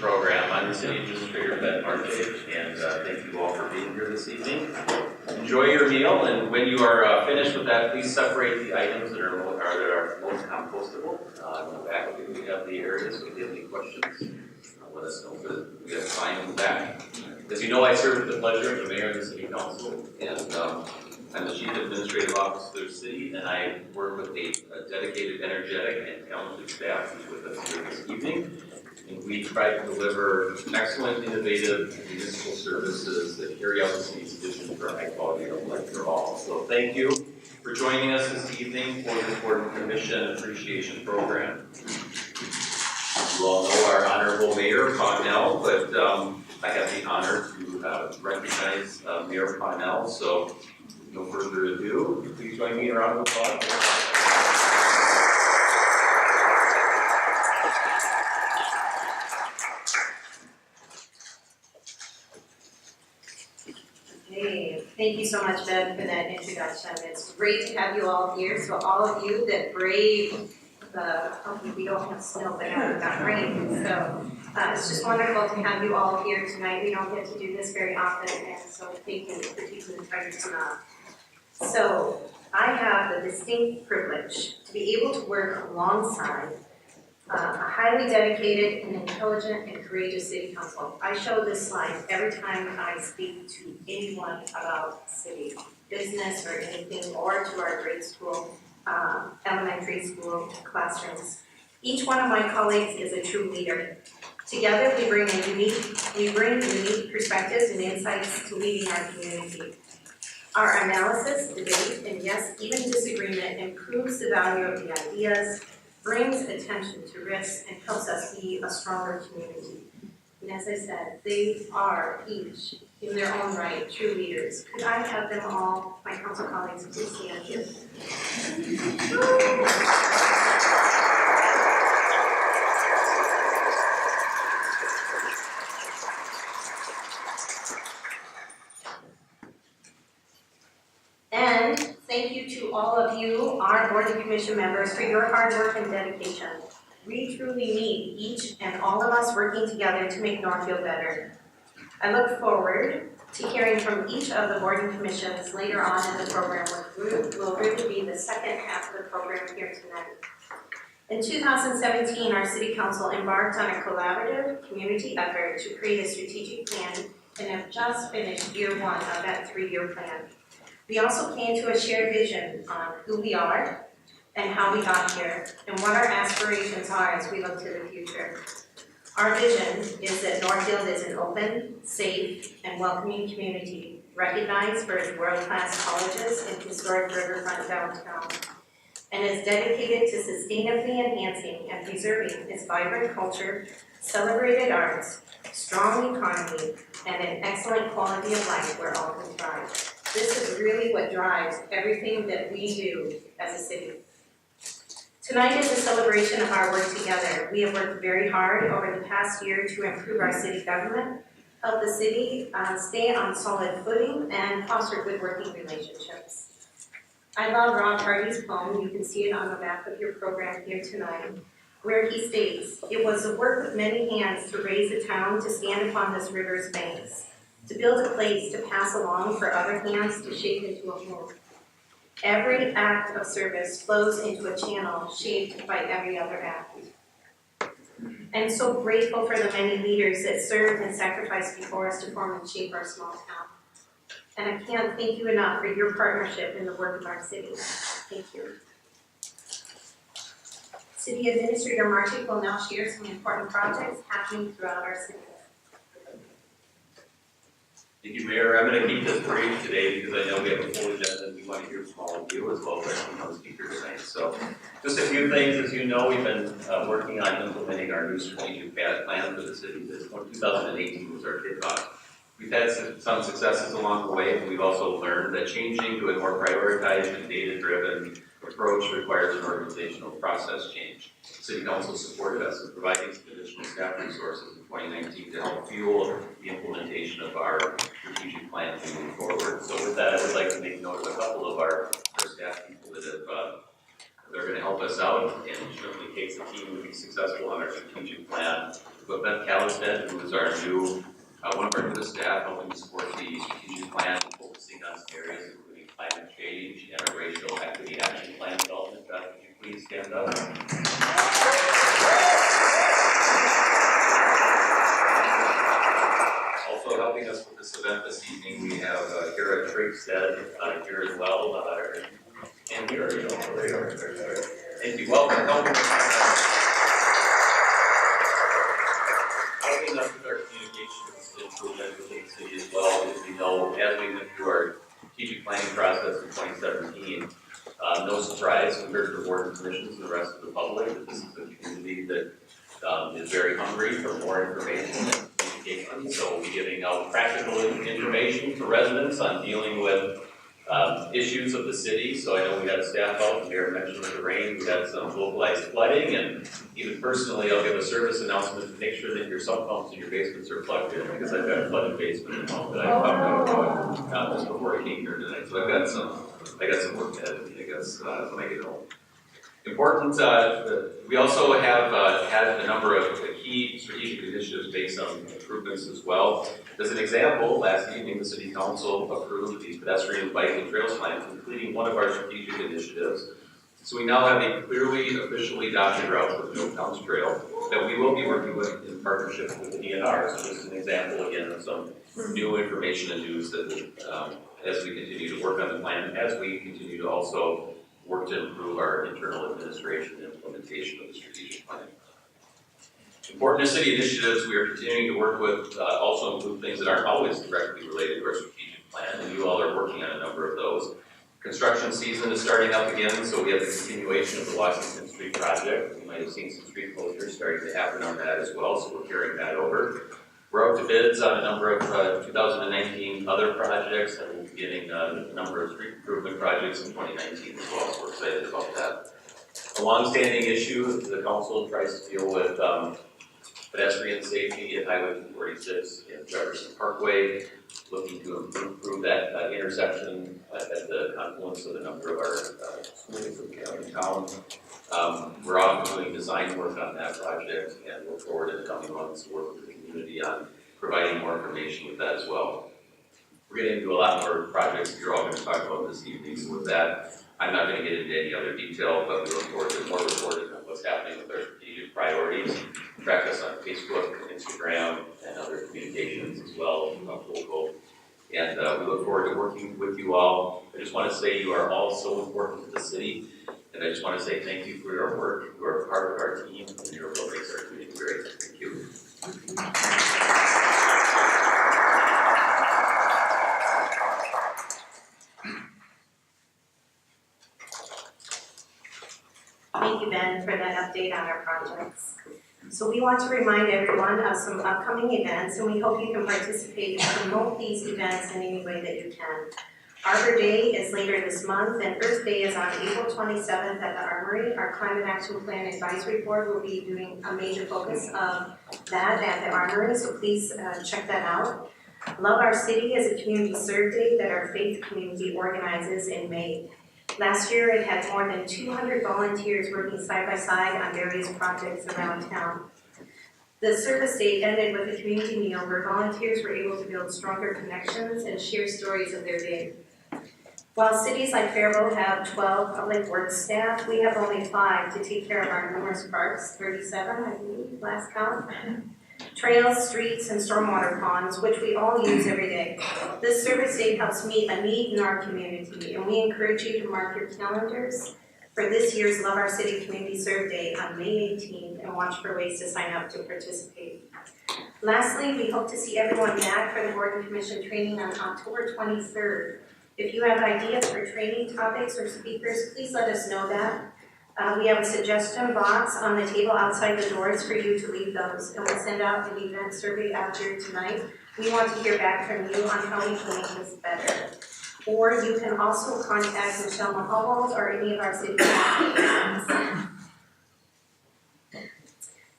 program. I'm the City Administrator, Ben Martig, and thank you all for being here this evening. Enjoy your meal, and when you are finished with that, please separate the items that are most compostable. In the back, we have the areas. If you have any questions, let us know. But we have time in the back. As you know, I serve with the pleasure of the Mayor of the City Council, and I'm the Chief Administrative Officer of the city, and I work with a dedicated, energetic, and talented staff who's with us here this evening. And we try to deliver excellent, innovative municipal services that carry out the city's vision for high quality of life for all. So thank you for joining us this evening for the Board Commission Appreciation Program. You all know our Honorable Mayor, Pownell, but I have the honor to recognize Mayor Pownell. So no further ado, please join me in a round of applause. Hey, thank you so much, Ben, for that introduction. It's great to have you all here. So all of you that brave hopefully we don't have snow, but we've got rain. So it's just wonderful to have you all here tonight. We don't get to do this very often, and so thank you for taking the time to come out. So I have the distinct privilege to be able to work alongside a highly dedicated and intelligent and courageous city council. I show this slide every time I speak to anyone about city business or anything, or to our grade school, elementary school classrooms. Each one of my colleagues is a true leader. Together we bring unique perspectives and insights to leading our community. Our analysis, debate, and yes, even disagreement improves the value of the ideas, brings attention to risks, and helps us be a stronger community. And as I said, they are each, in their own right, true leaders. Could I have them all, my council colleagues, please stand here? And thank you to all of you, our Board of Commission members, for your hard work and dedication. We truly need each and all of us working together to make Northfield better. I look forward to hearing from each of the Board and Commissions later on in the program, which will really be the second half of the program here tonight. In 2017, our City Council embarked on a collaborative community effort to create a strategic plan and have just finished year one of that 3-year plan. We also came to a shared vision on who we are and how we got here and what our aspirations are as we look to the future. Our vision is that Northfield is an open, safe, and welcoming community recognized for its world-class colleges and historic riverfront downtown, and is dedicated to sustainably enhancing and preserving its vibrant culture, celebrated arts, strong economy, and an excellent quality of life where all can thrive. This is really what drives everything that we do as a city. Tonight is a celebration of our work together. We have worked very hard over the past year to improve our city government, help the city stay on solid footing, and foster good working relationships. I love Ron Hardy's poem. You can see it on the back of your program here tonight, where he states, "It was the work of many hands to raise a town to stand upon this river's banks, to build a place to pass along for other hands to shape into a home. Every act of service flows into a channel shaped by every other act." I'm so grateful for the many leaders that served and sacrificed before us to form and shape our small town. And I can't thank you enough for your partnership in the work of our city. Thank you. City Administrator Martig will now share some important projects happening throughout our city. Thank you, Mayor. I'm going to keep this brief today because I know we have a full agenda and we want to hear from all of you as well as our speaker tonight. So just a few things. As you know, we've been working on implementing our new strategic plan for the city. 2018 was our kickoff. We've had some successes along the way, but we've also learned that changing to a more prioritized and data-driven approach requires an organizational process change. City Council supported us in providing some additional staff resources in 2019 to help fuel the implementation of our strategic plan moving forward. So with that, I would like to make note of a couple of our staff people that have They're going to help us out, and it certainly takes a team to be successful on our strategic plan. But Beth Callistead, who is our new, one of our newest staff, helping to support the strategic plan, focusing on some areas including climate change and our racial equity action plan development. Beth, would you please stand up? Also helping us with this event this evening, we have Kara Trigstead here as well. And here, there you are. Thank you. Welcome. Helping us with our communications improvement within the city as well. As we know, as we went through our strategic planning process in 2017, no surprise, we heard from board and commissions and the rest of the public that this is a community that is very hungry for more information and communication. So we're giving out practical information to residents on dealing with issues of the city. So I know we had a staff out, the mayor mentioned with the rain, we had some localized flooding, and even personally, I'll give a service announcement to make sure that your sump pumps in your basements are plugged in, because I've got a flooded basement at home that I talked about just before I came here tonight. So I got some work ahead of me, I guess, when I get home. Important, we also have had a number of key strategic initiatives based on improvements as well. As an example, last evening the City Council approved the pedestrian, bike, and trails plan, completing one of our strategic initiatives. So we now have a clearly, officially adopted route for the Milltowns Trail that we will be working with in partnership with the DNR. So just an example again of some new information and news that as we continue to work on the plan, as we continue to also work to improve our internal administration and implementation of the strategic plan. Important to city initiatives we are continuing to work with also include things that aren't always directly related to our strategic plan, and you all are working on a number of those. Construction season is starting up again, so we have the continuation of the Washington Street project. You might have seen some street closures starting to happen on that as well, so we're carrying that over. We're out to bids on a number of 2019 other projects, and we'll be getting a number of street improvement projects in 2019 as well, so we're excited about that. A long-standing issue the council tries to deal with pedestrian safety at Highway 246 and Jefferson Parkway, looking to improve that intersection at the confluence of a number of our schools in town. We're often doing design work on that project and look forward in the coming months to work with the community on providing more information with that as well. We're getting into a lot more projects you're all going to talk about this evening, so with that, I'm not going to get into any other detail, but we look forward to more reporting on what's happening with our strategic priorities. Track us on Facebook, Instagram, and other communications as well, local. And we look forward to working with you all. I just want to say you are all so important to the city, and I just want to say thank you for your work. You are part of our team, and your work makes our community great. Thank you. Thank you, Ben, for that update on our projects. So we want to remind everyone of some upcoming events, and we hope you can participate and promote these events in any way that you can. Arbor Day is later this month, and Earth Day is on April 27th at the Armory. Our Climate Action Plan Advisory Board will be doing a major focus of that at the Armory, so please check that out. Love Our City is a community serve day that our faith community organizes in May. Last year, it had more than 200 volunteers working side by side on various projects around town. The service day ended with a community meal where volunteers were able to build stronger connections and share stories of their day. While cities like Faribault have 12 public works staff, we have only 5 to take care of our numerous parks, 37, I believe, last count. Trails, streets, and stormwater ponds, which we all use every day. This service day helps meet a need in our community, and we encourage you to mark your calendars for this year's Love Our City Community Serve Day on May 18th and watch for ways to sign up to participate. Lastly, we hope to see everyone back for the Board and Commission training on October 23rd. If you have ideas for training topics or speakers, please let us know that. We have a suggestion box on the table outside the doors for you to leave those, and we'll send out an event survey out here tonight. We want to hear back from you on how we can make this better. Or you can also contact Michelle Mahal or any of our city staff.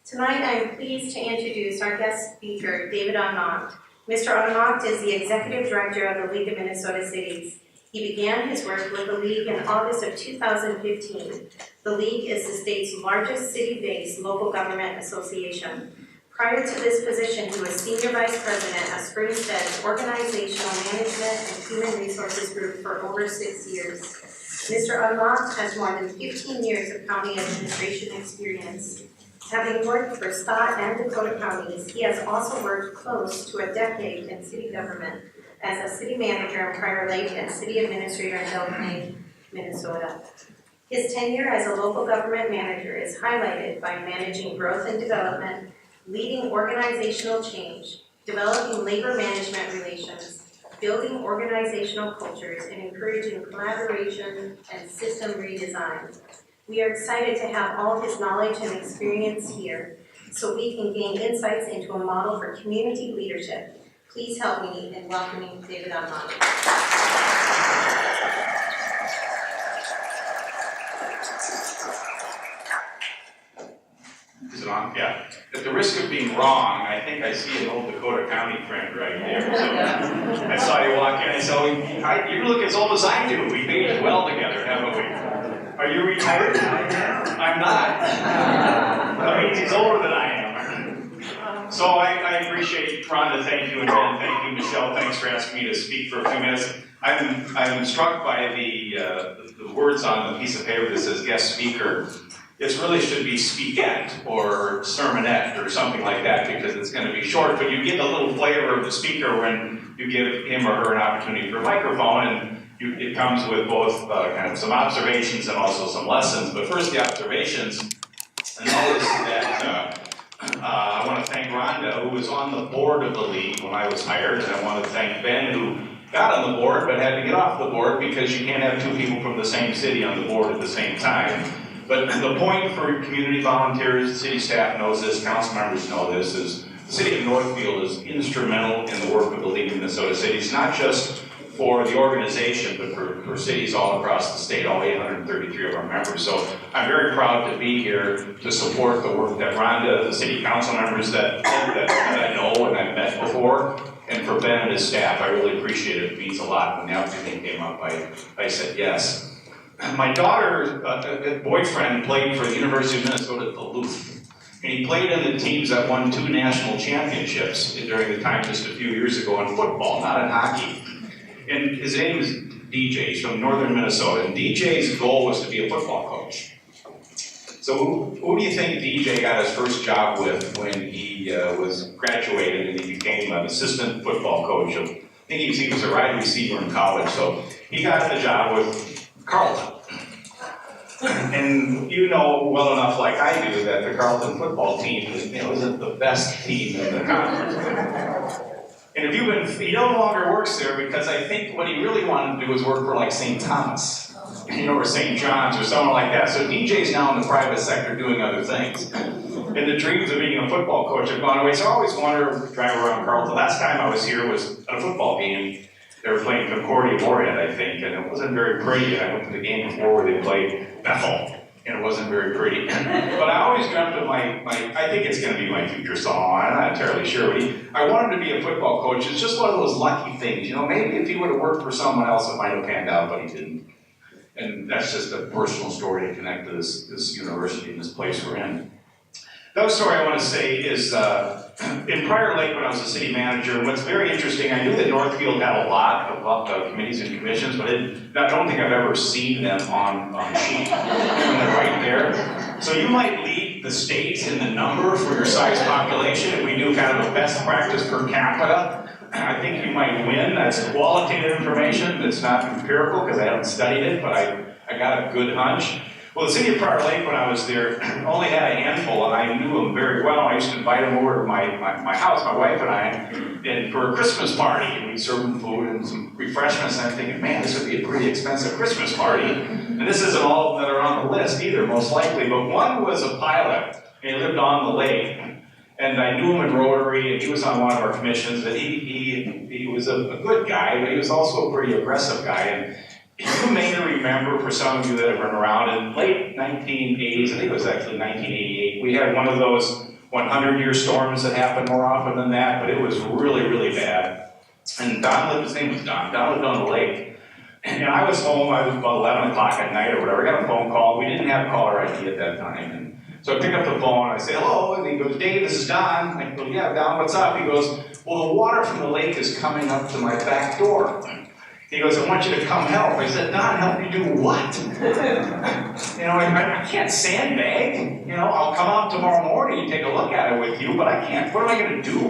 Tonight, I am pleased to introduce our guest speaker, David Unmacht. Mr. Unmacht is the Executive Director of the League of Minnesota Cities. He began his work with the League in August of 2015. The League is the state's largest city-based local government association. Prior to this position, he was Senior Vice President of Springstead's Organizational Management and Human Resources Group for over 6 years. Mr. Unmacht has more than 15 years of county administration experience. Having worked for Scott and Dakota counties, he has also worked close to a decade in city government as a city manager in Prior Lake and city administrator in Del Plain, Minnesota. His tenure as a local government manager is highlighted by managing growth and development, leading organizational change, developing labor management relations, building organizational cultures, and encouraging collaboration and system redesign. We are excited to have all his knowledge and experience here so we can gain insights into a model for community leadership. Please help me in welcoming David Unmacht. Is it on? Yeah. At the risk of being wrong, I think I see an old Dakota County friend right there. So I saw you walk in, and so you look as old as I do. We've aged well together, haven't we? Are you retired? I'm not. That means he's older than I am. So I appreciate Rhonda, thank you, and Ben, thank you, Michelle, thanks for asking me to speak for a few minutes. I'm struck by the words on the piece of paper that says guest speaker. This really should be speakette or sermonette or something like that because it's going to be short, but you get a little flavor of the speaker when you give him or her an opportunity for a microphone, and it comes with both kind of some observations and also some lessons. But first, the observations. And notice that I want to thank Rhonda, who was on the board of the League when I was hired, and I want to thank Ben, who got on the board but had to get off the board because you can't have two people from the same city on the board at the same time. But the point for community volunteers, city staff knows this, council members know this, is the city of Northfield is instrumental in the work of the League of Minnesota Cities, not just for the organization, but for cities all across the state, all 833 of our members. So I'm very proud to be here to support the work that Rhonda, the city council members that I know and I've met before, and for Ben and his staff. I really appreciate it. It means a lot. When the opportunity came up, I said yes. My daughter's boyfriend played for the University of Minnesota Duluth. And he played in the teams that won 2 national championships during the time just a few years ago in football, not in hockey. And his name is DJ. He's from northern Minnesota. And DJ's goal was to be a football coach. So who do you think DJ got his first job with when he was graduated and he became an assistant football coach? I think he was a wide receiver in college. So he got the job with Carleton. And you know well enough, like I do, that the Carleton football team isn't the best team in the conference. And he no longer works there because I think what he really wanted to do was work for like St. Thomas, or St. John's or someone like that. So DJ's now in the private sector doing other things. And the dreams of being a football coach have gone away. So I always wanted to drive around Carleton. Last time I was here was at a football game. They were playing Concordia Laureate, I think, and it wasn't very pretty. I went to the game before where they played Bethel, and it wasn't very pretty. But I always dreamt of I think it's going to be my future song. I'm not entirely sure, but I wanted to be a football coach. It's just one of those lucky things. Maybe if he would have worked for someone else, it might have panned out, but he didn't. And that's just a personal story to connect to this university and this place we're in. The other story I want to say is in Prior Lake when I was a city manager, what's very interesting, I knew that Northfield had a lot of committees and commissions, but I don't think I've ever seen them on sheet. They're right there. So you might lead the state in the number for your size population. If we do kind of a best practice per capita, I think you might win. That's qualitative information. That's not empirical because I haven't studied it, but I got a good hunch. Well, the city of Prior Lake, when I was there, only had a handful, and I knew them very well. I used to invite them over to my house, my wife and I, and for a Christmas party. And we'd serve them food and some refreshments, and I'm thinking, man, this would be a pretty expensive Christmas party. And this isn't all of them that are on the list either, most likely. But one was a pilot, and he lived on the lake. And I knew him in Rotary, and he was on one of our commissions. And he was a good guy, but he was also a pretty aggressive guy. And you may remember, for some of you that have been around, in late 1980s, I think it was actually 1988, we had one of those 100-year storms that happened more often than that, but it was really, really bad. And his name was Don lived on the lake. And I was home, I was about 11 o'clock at night or whatever, I got a phone call. We didn't have caller ID at that time. And so I pick up the phone, and I say, hello, and he goes, Dave, this is Don. I go, yeah, Don, what's up? He goes, well, the water from the lake is coming up to my back door. He goes, I want you to come help. I said, Don, help you do what? I can't sandbag. I'll come out tomorrow morning and take a look at it with you, but I can't. What am I going to do?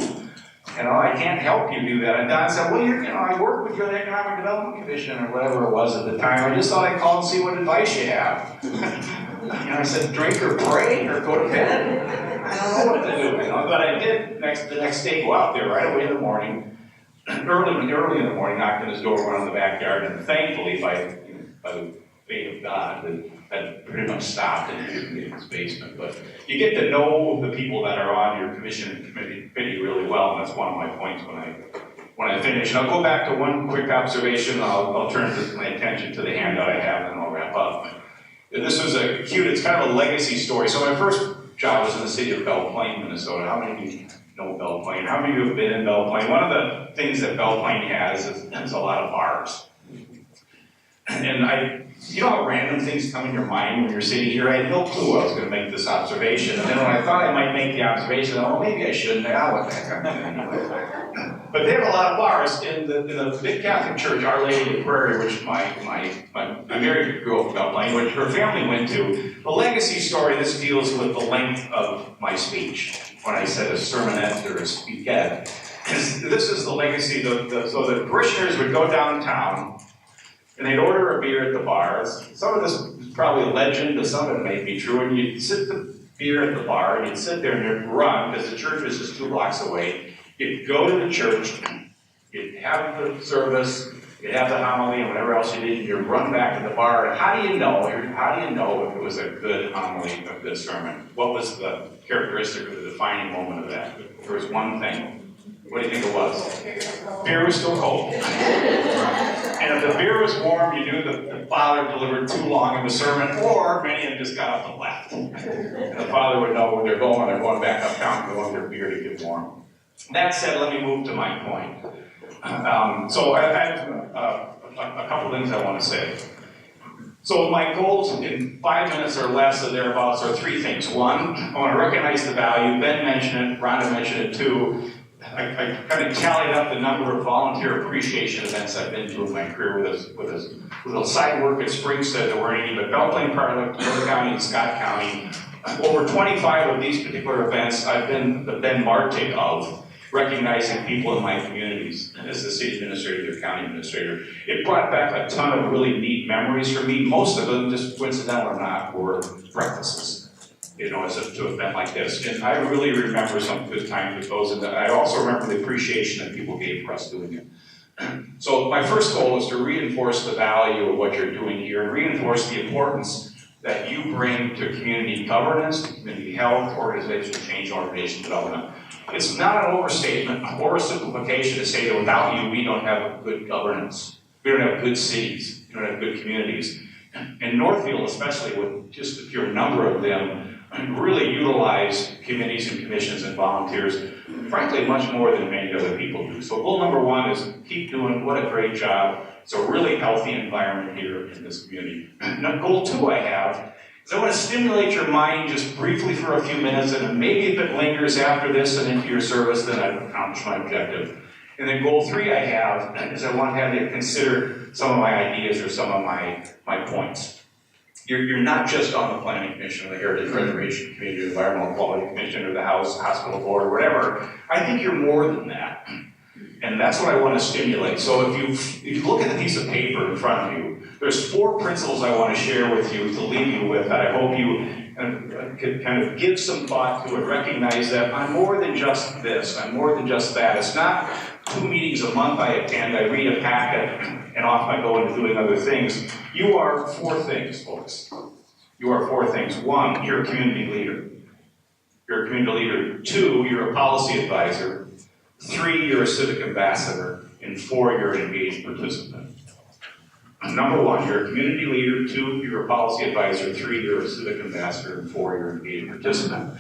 I can't help you do that. And Don said, well, I work with your Economic Development Commission or whatever it was at the time. I just thought I'd call and see what advice you have. I said, drink or pray or go to bed. I don't know what to do. But I did the next day go out there right away in the morning, early in the morning, knocked on his door, went in the backyard, and thankfully, by the fate of God, it had pretty much stopped in his basement. But you get to know the people that are on your commission and committee really well, and that's one of my points when I finish. And I'll go back to one quick observation, and I'll turn my attention to the handout I have, and then I'll wrap up. This was it's kind of a legacy story. So my first job was in the city of Belle Plaine, Minnesota. How many of you know Belle Plaine? How many of you have been in Belle Plaine? One of the things that Belle Plaine has is a lot of bars. And you know how random things come in your mind when you're sitting here? I had no clue I was going to make this observation. And then when I thought I might make the observation, maybe I shouldn't. What the heck, I'm doing anyway. But they have a lot of bars. In the big Catholic church, Our Lady of the Prairie, which my married girl from Belle Plaine, which her family went to, the legacy story, this deals with the length of my speech. When I said a sermonette or a speakette. This is the legacy. So the parishioners would go downtown, and they'd order a beer at the bars. Some of this is probably a legend, but some of it may be true. And you'd sit the beer at the bar, and you'd sit there and you'd run, because the church was just 2 blocks away. You'd go to the church, you'd have the service, you'd have the homily and whatever else you did, and you'd run back to the bar. And how do you know if it was a good homily, a good sermon? What was the characteristic or the defining moment of that? There was one thing. What do you think it was? Beer was still cold. And if the beer was warm, you knew that the father delivered too long of a sermon, or many of them just got up and left. And the father would know where they're going back uptown to go with their beer to get warm. That said, let me move to my point. So I have a couple things I want to say. So my goals in 5 minutes or less or thereabouts are 3 things. One, I want to recognize the value. Ben mentioned it, Rhonda mentioned it too. I kind of tallied up the number of volunteer appreciation events I've been to in my career with a side work at Springstead that weren't any, but Belle Plaine, Dakota County, and Scott County. Over 25 of these particular events I've been the Ben Martig of, recognizing people in my communities as the city administrator, the county administrator. It brought back a ton of really neat memories for me. Most of them, just coincidental or not, were breakfasts. As to an event like this. And I really remember some good times with those, and I also remember the appreciation that people gave for us doing it. So my first goal is to reinforce the value of what you're doing here, and reinforce the importance that you bring to community governance, community health, organizational change, organizational development. It's not an overstatement or a simplification to say that without you, we don't have good governance. We don't have good cities. We don't have good communities. And Northfield, especially, with just a pure number of them, really utilize committees and commissions and volunteers, frankly, much more than many other people do. So goal number 1 is keep doing what a great job. It's a really healthy environment here in this community. Now, goal 2 I have is I want to stimulate your mind just briefly for a few minutes, and maybe if it lingers after this and into your service, then I've accomplished my objective. And then goal 3 I have is I want to have you consider some of my ideas or some of my points. You're not just on the Planning Commission, or the Heritage Preservation Committee, or the Environmental Quality Commission, or the House Hospital Board, or whatever. I think you're more than that. And that's what I want to stimulate. So if you look at the piece of paper in front of you, there's 4 principles I want to share with you, to leave you with, that I hope you could kind of give some thought to and recognize that I'm more than just this, I'm more than just that. It's not 2 meetings a month I attend, I read a packet, and off I go into doing other things. You are 4 things, folks. You are 4 things. 1, you're a community leader. You're a community leader. 2, you're a policy advisor. 3, you're a civic ambassador. And 4, you're an engaged participant. Number 1, you're a community leader. 2, you're a policy advisor. 3, you're a civic ambassador. And 4, you're an engaged participant.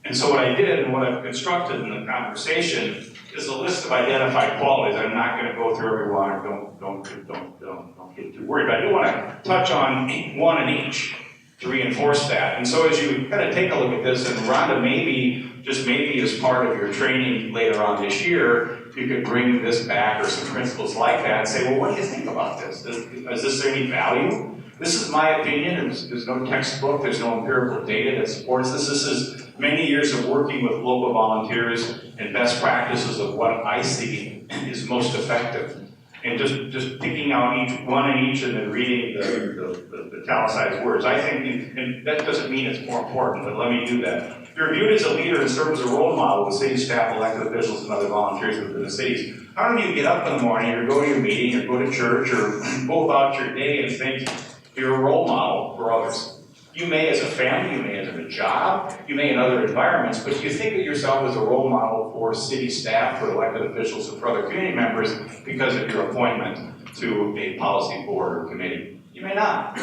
And so what I did and what I've constructed in the conversation is a list of identified qualities. I'm not going to go through every one, or don't get too worried, but I do want to touch on one in each to reinforce that. And so as you kind of take a look at this, and Rhonda, maybe, just maybe as part of your training later on this year, you could bring this back or some principles like that and say, well, what do you think about this? Is this any value? This is my opinion. There's no textbook, there's no empirical data that supports this. This is many years of working with local volunteers and best practices of what I see is most effective. And just picking out each one in each and then reading the italicized words. I think, and that doesn't mean it's more important, but let me do that. If you're viewed as a leader and serve as a role model with city staff, elected officials, and other volunteers within the cities, how do you get up in the morning or go to your meeting or go to church or go about your day and think you're a role model for others? You may as a family, you may as a job, you may in other environments, but you think of yourself as a role model for city staff, for elected officials, and for other community members because of your appointment to a policy board or committee. You may not.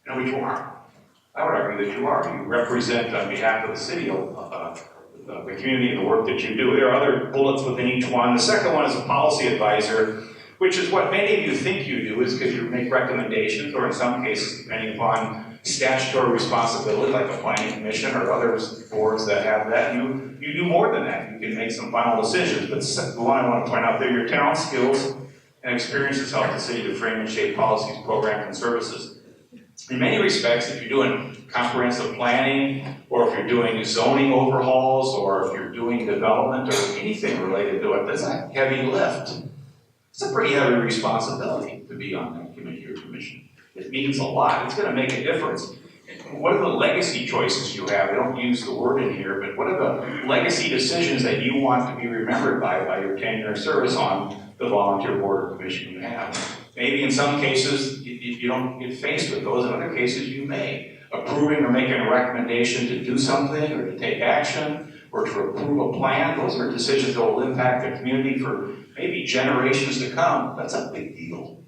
No, but you are. I would argue that you are. You represent on behalf of the city, the community, and the work that you do. There are other bullets within each one. The second one is a policy advisor, which is what many of you think you do, is because you make recommendations, or in some cases, depending upon statutory responsibility, like a planning commission or other boards that have that, you do more than that. You can make some final decisions. But the one I want to point out there, your talent, skills, and experiences help the city to frame and shape policies, programs, and services. In many respects, if you're doing comprehensive planning, or if you're doing zoning overhauls, or if you're doing development or anything related to it, that's a heavy lift. It's a pretty heavy responsibility to be on that committee or commission. It means a lot. It's going to make a difference. What are the legacy choices you have? I don't use the word in here, but what are the legacy decisions that you want to be remembered by your tenure of service on the volunteer board or commission you have? Maybe in some cases you don't get faced with those. In other cases you may. Approving or making a recommendation to do something or to take action or to approve a plan, those are decisions that will impact the community for maybe generations to come. That's a big deal.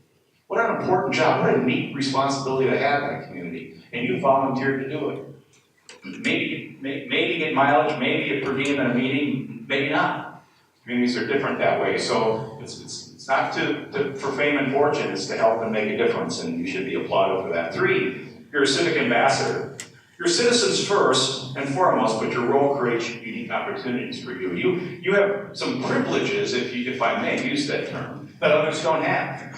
What an important job, what a neat responsibility to have in a community. And you volunteered to do it. Maybe get mileage, maybe get per diem in a meeting, maybe not. Communities are different that way. So it's not for fame and fortune, it's to help and make a difference, and you should be applauded for that. 3, you're a civic ambassador. You're citizens first and foremost, but your role creates unique opportunities for you. You have some privileges, if I may use that term, that others don't have.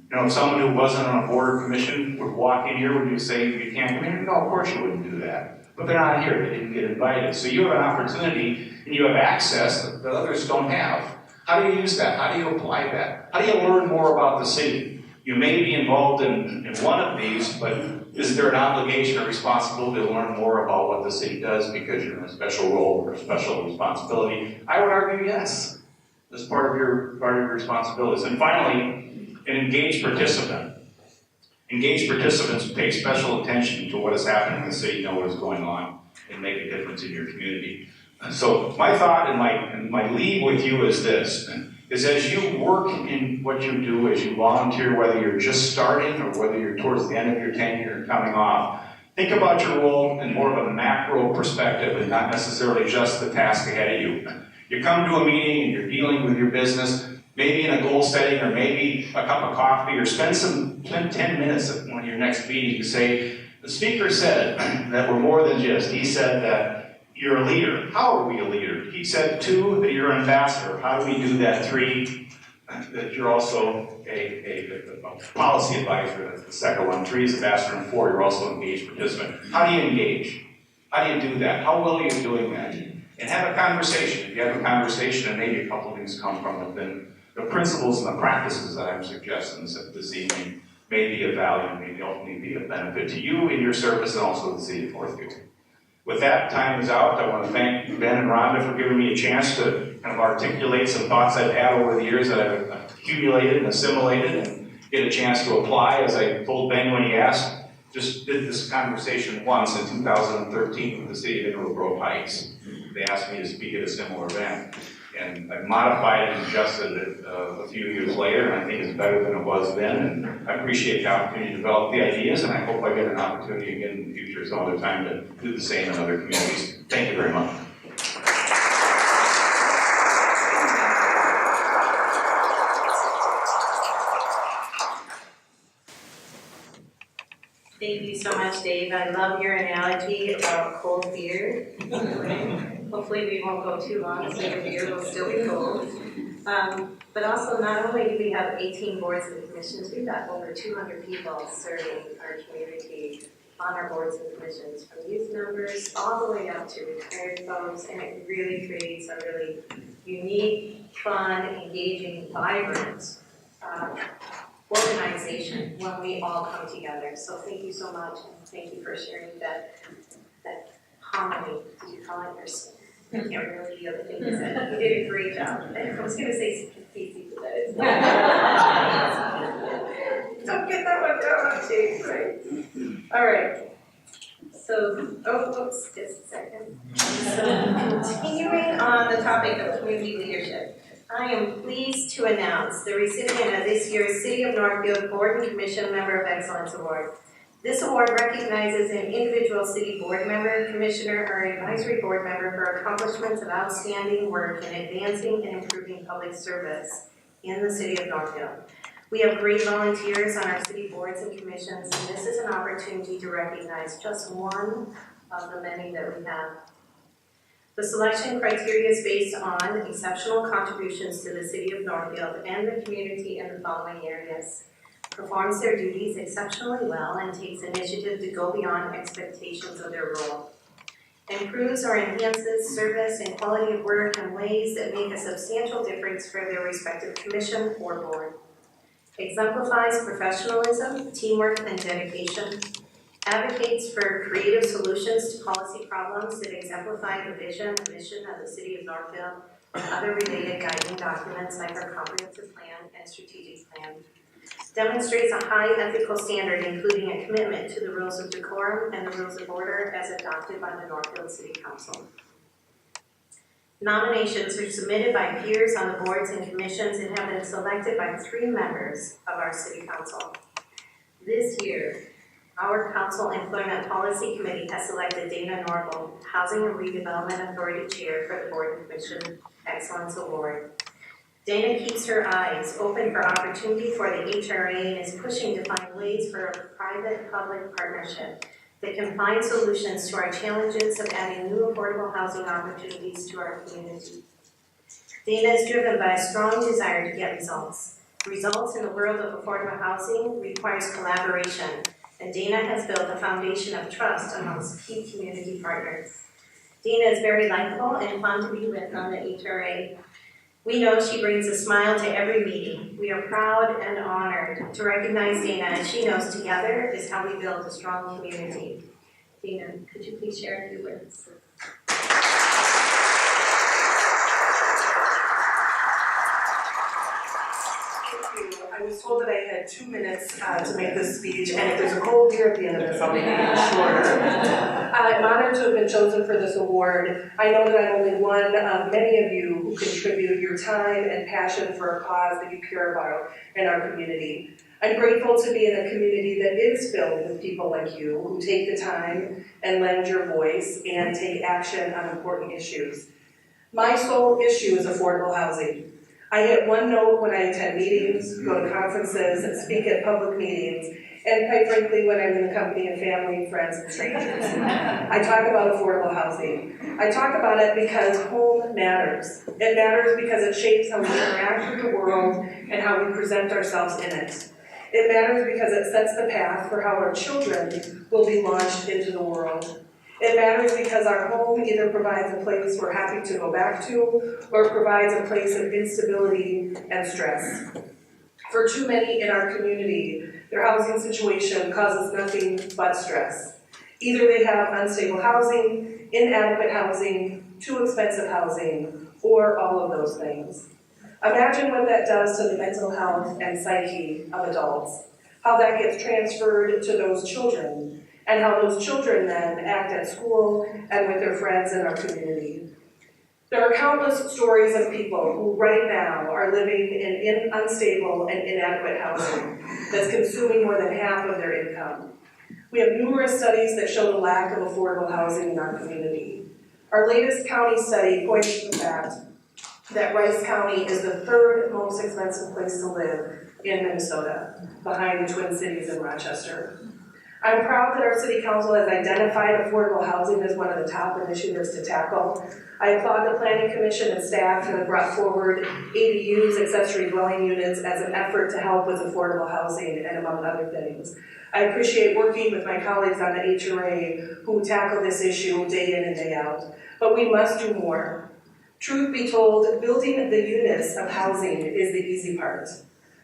You know, if someone who wasn't on a board or commission would walk in here, would you say you can't come here? No, of course you wouldn't do that. But they're not here, they didn't get invited. So you have an opportunity and you have access that others don't have. How do you use that? How do you apply that? How do you learn more about the city? You may be involved in one of these, but is there an obligation or responsibility to learn more about what the city does because you're in a special role or a special responsibility? I would argue yes. That's part of your responsibilities. And finally, an engaged participant. Engaged participants pay special attention to what is happening in the city, know what is going on, and make a difference in your community. So my thought and my lead with you is this, is as you work in what you do, as you volunteer, whether you're just starting or whether you're towards the end of your tenure and coming off, think about your role in more of a macro perspective and not necessarily just the task ahead of you. You come to a meeting and you're dealing with your business, maybe in a goal setting or maybe a cup of coffee, or spend 10 minutes at one of your next meetings and say, the speaker said that we're more than just, he said that you're a leader. How are we a leader? He said 2, that you're an ambassador. How do we do that? 3, that you're also a policy advisor. That's the second one. 3 is ambassador, and 4, you're also an engaged participant. How do you engage? How do you do that? How well are you doing that? And have a conversation. If you have a conversation, and maybe a couple of things come from it, then the principles and the practices that I'm suggesting this evening may be of value, may ultimately be of benefit to you in your service and also the city of Northfield. With that, time is out. I want to thank Ben and Rhonda for giving me a chance to kind of articulate some thoughts I've had over the years that I've accumulated and assimilated and get a chance to apply. As I told Ben when he asked, just did this conversation once in 2013 with the city of Mineral Grove Heights. They asked me to speak at a similar event. And I've modified and adjusted it a few years later, and I think it's better than it was then. And I appreciate the opportunity to develop the ideas, and I hope I get an opportunity again in the future some other time to do the same in other communities. Thank you very much. Thank you so much, Dave. I love your analogy about cold beer. Hopefully we won't go too long, so your beer will still be cold. But also, not only do we have 18 boards and commissions, we've got over 200 people serving our community on our boards and commissions, from youth members all the way up to retired folks, and it really creates a really unique, fun, engaging, vibrant organization when we all come together. So thank you so much, and thank you for sharing that harmony. Did you call it yours? I can't remember the other thing you said. You did a great job. I was going to say PC, but that is not. Don't get that one down on tape, right? All right. So, oops, just a second. So, continuing on the topic of community leadership, I am pleased to announce the recipient of this year's City of Northfield Board and Commission Member of Excellence Award. This award recognizes an individual city board member, commissioner, or advisory board member for accomplishments of outstanding work in advancing and improving public service in the City of Northfield. We have great volunteers on our city boards and commissions, and this is an opportunity to recognize just one of the many that we have. The selection criteria is based on exceptional contributions to the City of Northfield and the community in the following areas: performs their duties exceptionally well and takes initiative to go beyond expectations of their role, improves or enhances service and quality of work in ways that make a substantial difference for their respective commission or board, exemplifies professionalism, teamwork, and dedication, advocates for creative solutions to policy problems that exemplify the vision and mission of the City of Northfield and other related guiding documents like our comprehensive plan and strategic plan, demonstrates a high ethical standard including a commitment to the rules of decorum and the rules of order as adopted by the Northfield City Council. Nominations are submitted by peers on the boards and commissions and have been selected by 3 members of our City Council. This year, our Council Employment Policy Committee has selected Dana Norval, Housing and Redevelopment Authority Chair, for the Board and Commission Excellence Award. Dana keeps her eyes open for opportunity for the HRA and is pushing to find ways for a private-public partnership that can find solutions to our challenges of adding new affordable housing opportunities to our community. Dana is driven by a strong desire to get results. Results in the world of affordable housing requires collaboration, and Dana has built a foundation of trust amongst key community partners. Dana is very likable and fun to be with on the HRA. We know she brings a smile to every meeting. We are proud and honored to recognize Dana, and she knows together is how we build a strong community. Dana, could you please share a few words? I was told that I had 2 minutes to make this speech, and if there's a cold beer at the end of this, I'll make it shorter. I'm honored to have been chosen for this award. I know that I'm only one of many of you who contribute your time and passion for a cause that you care about in our community. I'm grateful to be in a community that is filled with people like you who take the time and lend your voice and take action on important issues. My sole issue is affordable housing. I hit one note when I attend meetings, go to conferences, and speak at public meetings, and quite frankly, when I'm in the company of family, friends, and strangers. I talk about affordable housing. I talk about it because home matters. It matters because it shapes how we interact with the world and how we present ourselves in it. It matters because it sets the path for how our children will be launched into the world. It matters because our home either provides a place we're happy to go back to or provides a place of instability and stress. For too many in our community, their housing situation causes nothing but stress. Either they have unstable housing, inadequate housing, too expensive housing, or all of those things. Imagine what that does to the mental health and psyche of adults, how that gets transferred to those children, and how those children then act at school and with their friends in our community. There are countless stories of people who right now are living in unstable and inadequate housing that's consuming more than half of their income. We have numerous studies that show the lack of affordable housing in our community. Our latest county study points to the fact that Rice County is the third most expensive place to live in Minnesota, behind the Twin Cities and Rochester. I'm proud that our City Council has identified affordable housing as one of the top initiatives to tackle. I applaud the Planning Commission and staff who have brought forward ADUs, accessory dwelling units, as an effort to help with affordable housing and among other things. I appreciate working with my colleagues on the HRA who tackle this issue day in and day out. But we must do more. Truth be told, building the units of housing is the easy part.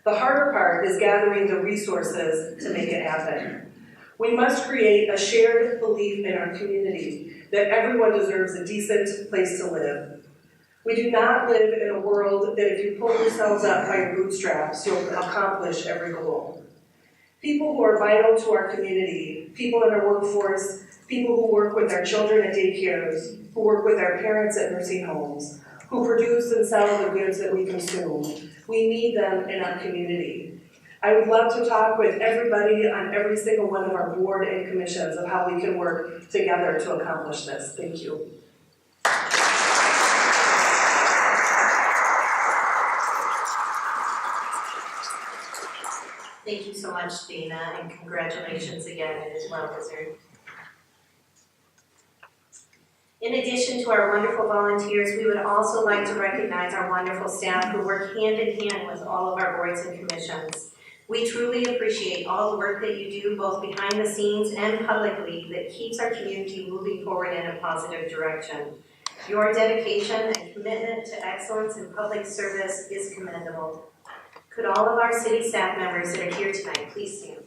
The harder part is gathering the resources to make it happen. We must create a shared belief in our community that everyone deserves a decent place to live. We do not live in a world that if you pull yourselves up by your bootstraps, you'll accomplish every goal. People who are vital to our community, people in our workforce, people who work with our children at daycares, who work with our parents at nursing homes, who produce and sell the goods that we consume. We need them in our community. I would love to talk with everybody on every single one of our board and commissions of how we can work together to accomplish this. Thank you. Thank you so much, Dana, and congratulations again. It is well deserved. In addition to our wonderful volunteers, we would also like to recognize our wonderful staff who work hand in hand with all of our boards and commissions. We truly appreciate all the work that you do, both behind the scenes and publicly, that keeps our community moving forward in a positive direction. Your dedication and commitment to excellence in public service is commendable. Could all of our city staff members that are here tonight please stand?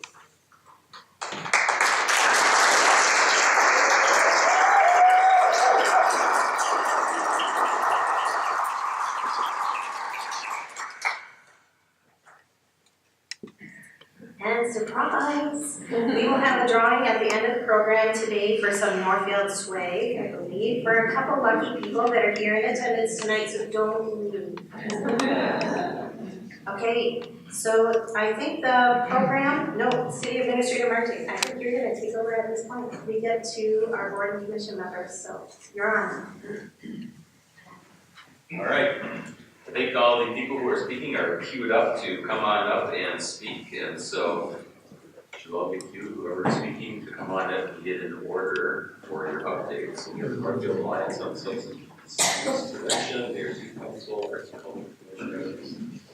And surprise! We will have a drawing at the end of the program today for some Northfield swag, I believe, for a couple lucky people that are here in attendance tonight, so don't lose. Okay, so I think the program, City Administrator Martig, I think you're gonna take over at this point. We get to our board and commission members, so you're on. All right. I think all the people who are speaking are queued up to come on up and speak, and so should all be queued, whoever's speaking, to come on up and get in order for your updates. And you have the Northfield Alliance on Substance Prevention, there's the council,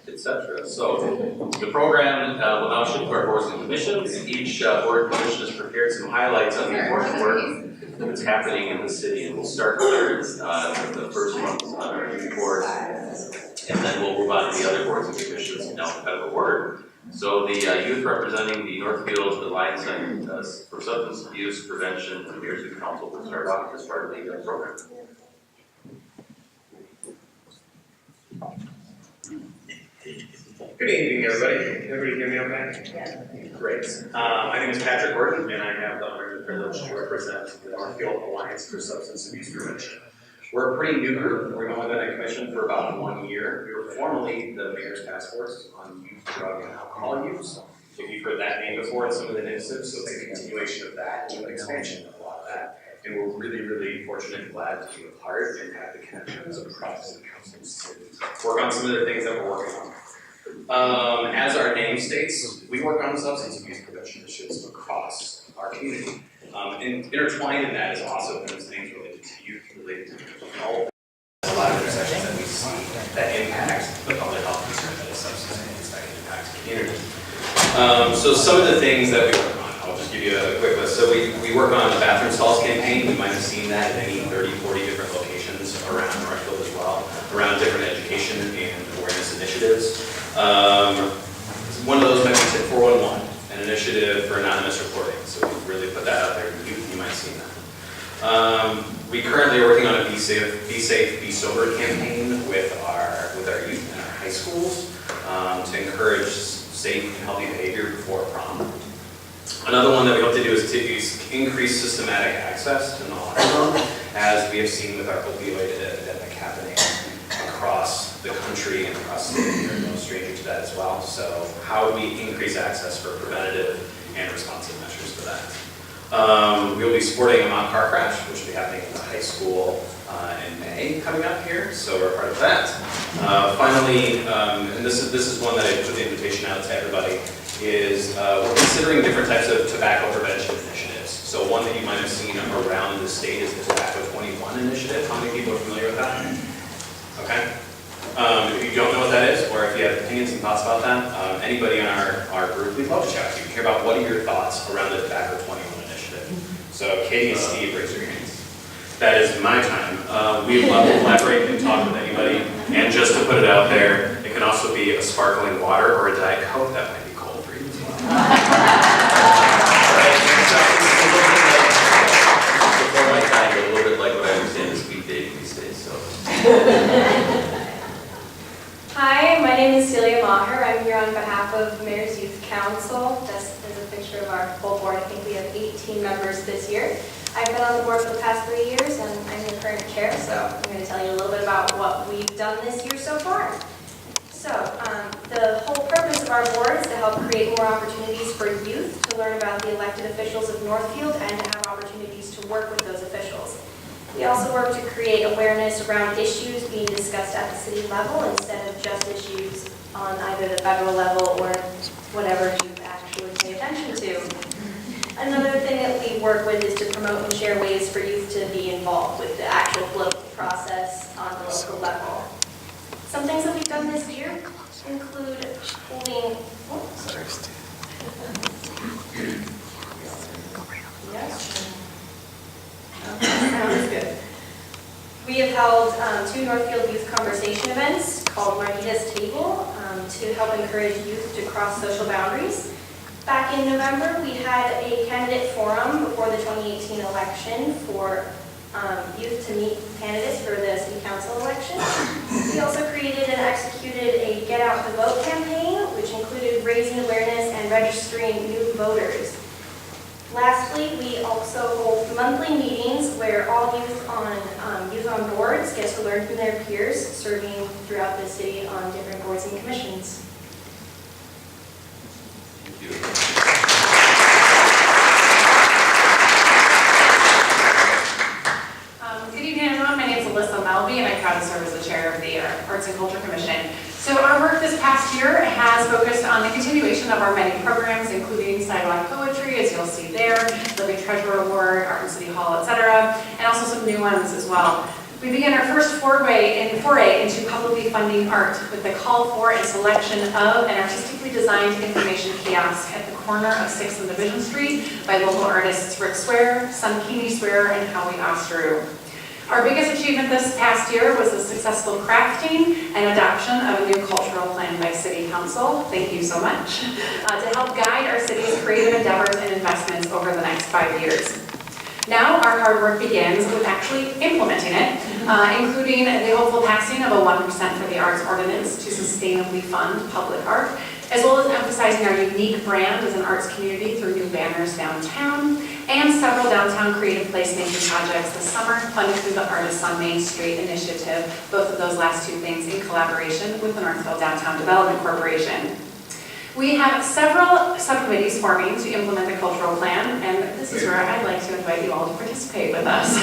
etc. So the program will now shift to our boards and commissions. Each board and commission has prepared some highlights on the important work that's happening in the city, and we'll start there. The first one's on our youth board, and then we'll move on to the other boards and commissions now that have a word. So the youth representing the Northfield Alliance for Substance Abuse Prevention and Leadership Council will start off as part of the program. Good evening, everybody. Can everybody hear me okay? Yeah. Great. My name is Patrick Gordon, and I have the honor and privilege to represent the Northfield Alliance for Substance Abuse Prevention. We're a pretty new group. We've only been in commission for about 1 year. We were formerly the Mayor's Task Force on Youth, Drug, and Alcohol Use. If you've heard that name before, it's some of the initiatives, so it's a continuation of that and an expansion of a lot of that. And we're really, really fortunate and glad to be a part and have the connections across the councils to work on some of the things that we're working on. As our name states, we work on substance abuse prevention initiatives across our community. And intertwined in that is also those things related to youth, related to mental health. There's a lot of intersections that we see that impact the public health concern that is substance abuse that impacts the community. So some of the things that we work on, I'll just give you a quick list. So we work on the bathroom stalls campaign. You might have seen that at any 30, 40 different locations around Northfield as well, around different education and awareness initiatives. One of those might be Tip 411, an initiative for anonymous reporting. So we really put that out there in youth. You might have seen that. We currently are working on a Be Safe, Be Sober campaign with our youth in our high schools to encourage safe and healthy behavior before prom. Another one that we hope to do is to increase systematic access to naloxone, as we have seen with our opioid epidemic happening across the country and across the state. You're no stranger to that as well. So how would we increase access for preventative and responsive measures to that? We will be supporting a mock car crash, which will be happening in the high school in May coming up here, so we're part of that. Finally, and this is one that I put the invitation out to everybody, is we're considering different types of tobacco prevention initiatives. So one that you might have seen around the state is the Tobacco 21 initiative. How many people are familiar with that? Okay. If you don't know what that is, or if you have opinions and thoughts about that, anybody in our group, we'd love to chat with you. Hear about what are your thoughts around the Tobacco 21 initiative. So Katie and Steve, raise your hands. That is my time. We'd love to collaborate and talk with anybody. And just to put it out there, it can also be a sparkling water or a Diet Coke that might be cold for you as well. Before my time, a little bit like what I understand is speed dating these days, so. Hi, my name is Celia Maher. I'm here on behalf of Mayor's Youth Council. This is a picture of our full board. I think we have 18 members this year. I've been on the board for the past 3 years, and I'm the current chair, so I'm going to tell you a little bit about what we've done this year so far. So, the whole purpose of our board is to help create more opportunities for youth to learn about the elected officials of Northfield and to have opportunities to work with those officials. We also work to create awareness around issues being discussed at the city level instead of just issues on either the federal level or whatever you actually pay attention to. Another thing that we work with is to promote and share ways for youth to be involved with the actual political process on the local level. Some things that we've done this year include holding... Sounds good. We have held 2 Northfield Youth Conversation events called Martig's Table to help encourage youth to cross social boundaries. Back in November, we had a candidate forum before the 2018 election for youth to meet candidates for the city council election. We also created and executed a Get Out the Vote campaign, which included raising awareness and registering new voters. Lastly, we also hold monthly meetings where all youth on boards get to learn from their peers serving throughout the city on different boards and commissions. Thank you. Good evening, everyone. My name is Alyssa Melby, and I'm proud to serve as the chair of the Arts and Culture Commission. So our work this past year has focused on the continuation of our many programs, including Sidewalk Poetry, as you'll see there, Living Treasure Award, Art in City Hall, etc., and also some new ones as well. We began our first foray into publicly funding art with the call for and selection of an artistically designed information kiosk at the corner of 6th and Division Street by local artists Rick Swear, Sunkini Swear, and Howie Osteru. Our biggest achievement this past year was the successful crafting and adoption of a new cultural plan by City Council. Thank you so much. To help guide our city's creative endeavors and investments over the next 5 years. Now our hard work begins with actually implementing it, including the hopeful passing of a 1% for the arts ordinance to sustainably fund public art, as well as emphasizing our unique brand as an arts community through new banners downtown, and several downtown creative placemaking projects this summer funded through the Artists on Main Street initiative, both of those last 2 things in collaboration with the Northfield Downtown Development Corporation. We have several subcommittees forming to implement the cultural plan, and this is where I'd like to invite you all to participate with us.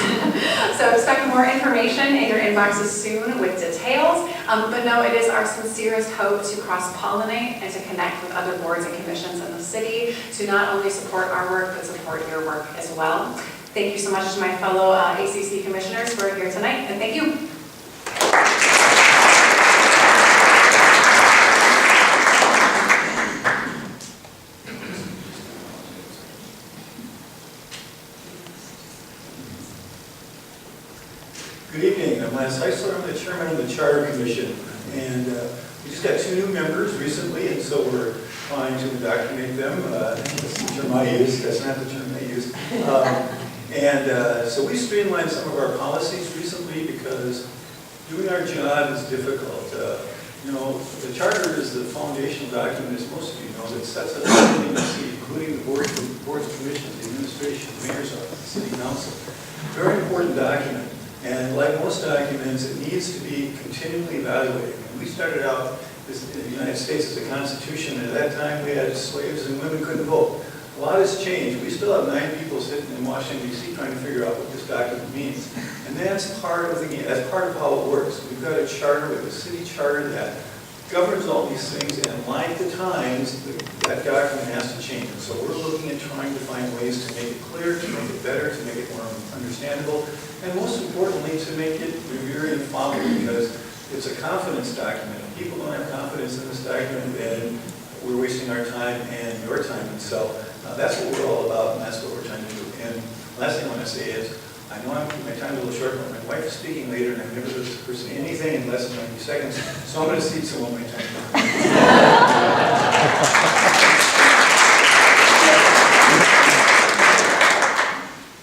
So expect more information in your inboxes soon with details, but no, it is our sincerest hope to cross-pollinate and to connect with other boards and commissions in the city to not only support our work, but support your work as well. Thank you so much to my fellow ACC commissioners who are here tonight, and thank you. Good evening, I'm Lance Heisler, I'm the chairman of the Charter Commission, and we just got 2 new members recently, and so we're trying to document them. That's the term I use, that's not the term I use. So we streamlined some of our policies recently because doing our job is difficult. You know, the Charter is the foundational document, as most of you know, that sets us everything in the city, including the boards, commissions, the administration, the mayor's office, the city council. Very important document. And like most documents, it needs to be continually evaluated. When we started out in the United States as a constitution, at that time we had slaves and women couldn't vote. A lot has changed. We still have 9 people sitting in Washington, D.C. trying to figure out what this document means. And that's part of the game. That's part of how it works. We've got a charter, with a city charter that governs all these things, and like the times, that document has to change. And so we're looking at trying to find ways to make it clear, to make it better, to make it more understandable, and most importantly, to make it revered and followed, because it's a confidence document. If people don't have confidence in this document, then we're wasting our time and your time. And so that's what we're all about, and that's what we're trying to do. And last thing I want to say is, I know I'm keeping my time a little short, but my wife is speaking later, and I've never heard this person anything in less than 90 seconds, so I'm going to cede some of my time.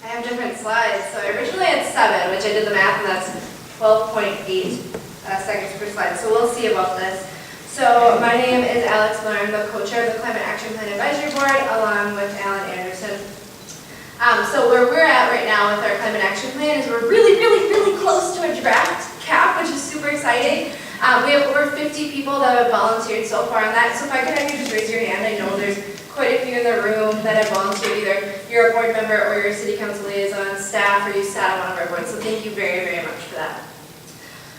I have different slides. So I originally had 7, which I did the math, and that's 12.8 seconds per slide. So we'll see about this. So my name is Alex Miller. I'm the co-chair of the Climate Action Plan Advisory Board, along with Alan Anderson. So where we're at right now with our Climate Action Plan is we're really close to a draft cap, which is super exciting. We have over 50 people that have volunteered so far on that. So if I could have you just raise your hand, I know there's quite a few in the room that have volunteered. Either you're a board member or you're a city council liaison, staff, or you sat on one of our boards. So thank you very much for that.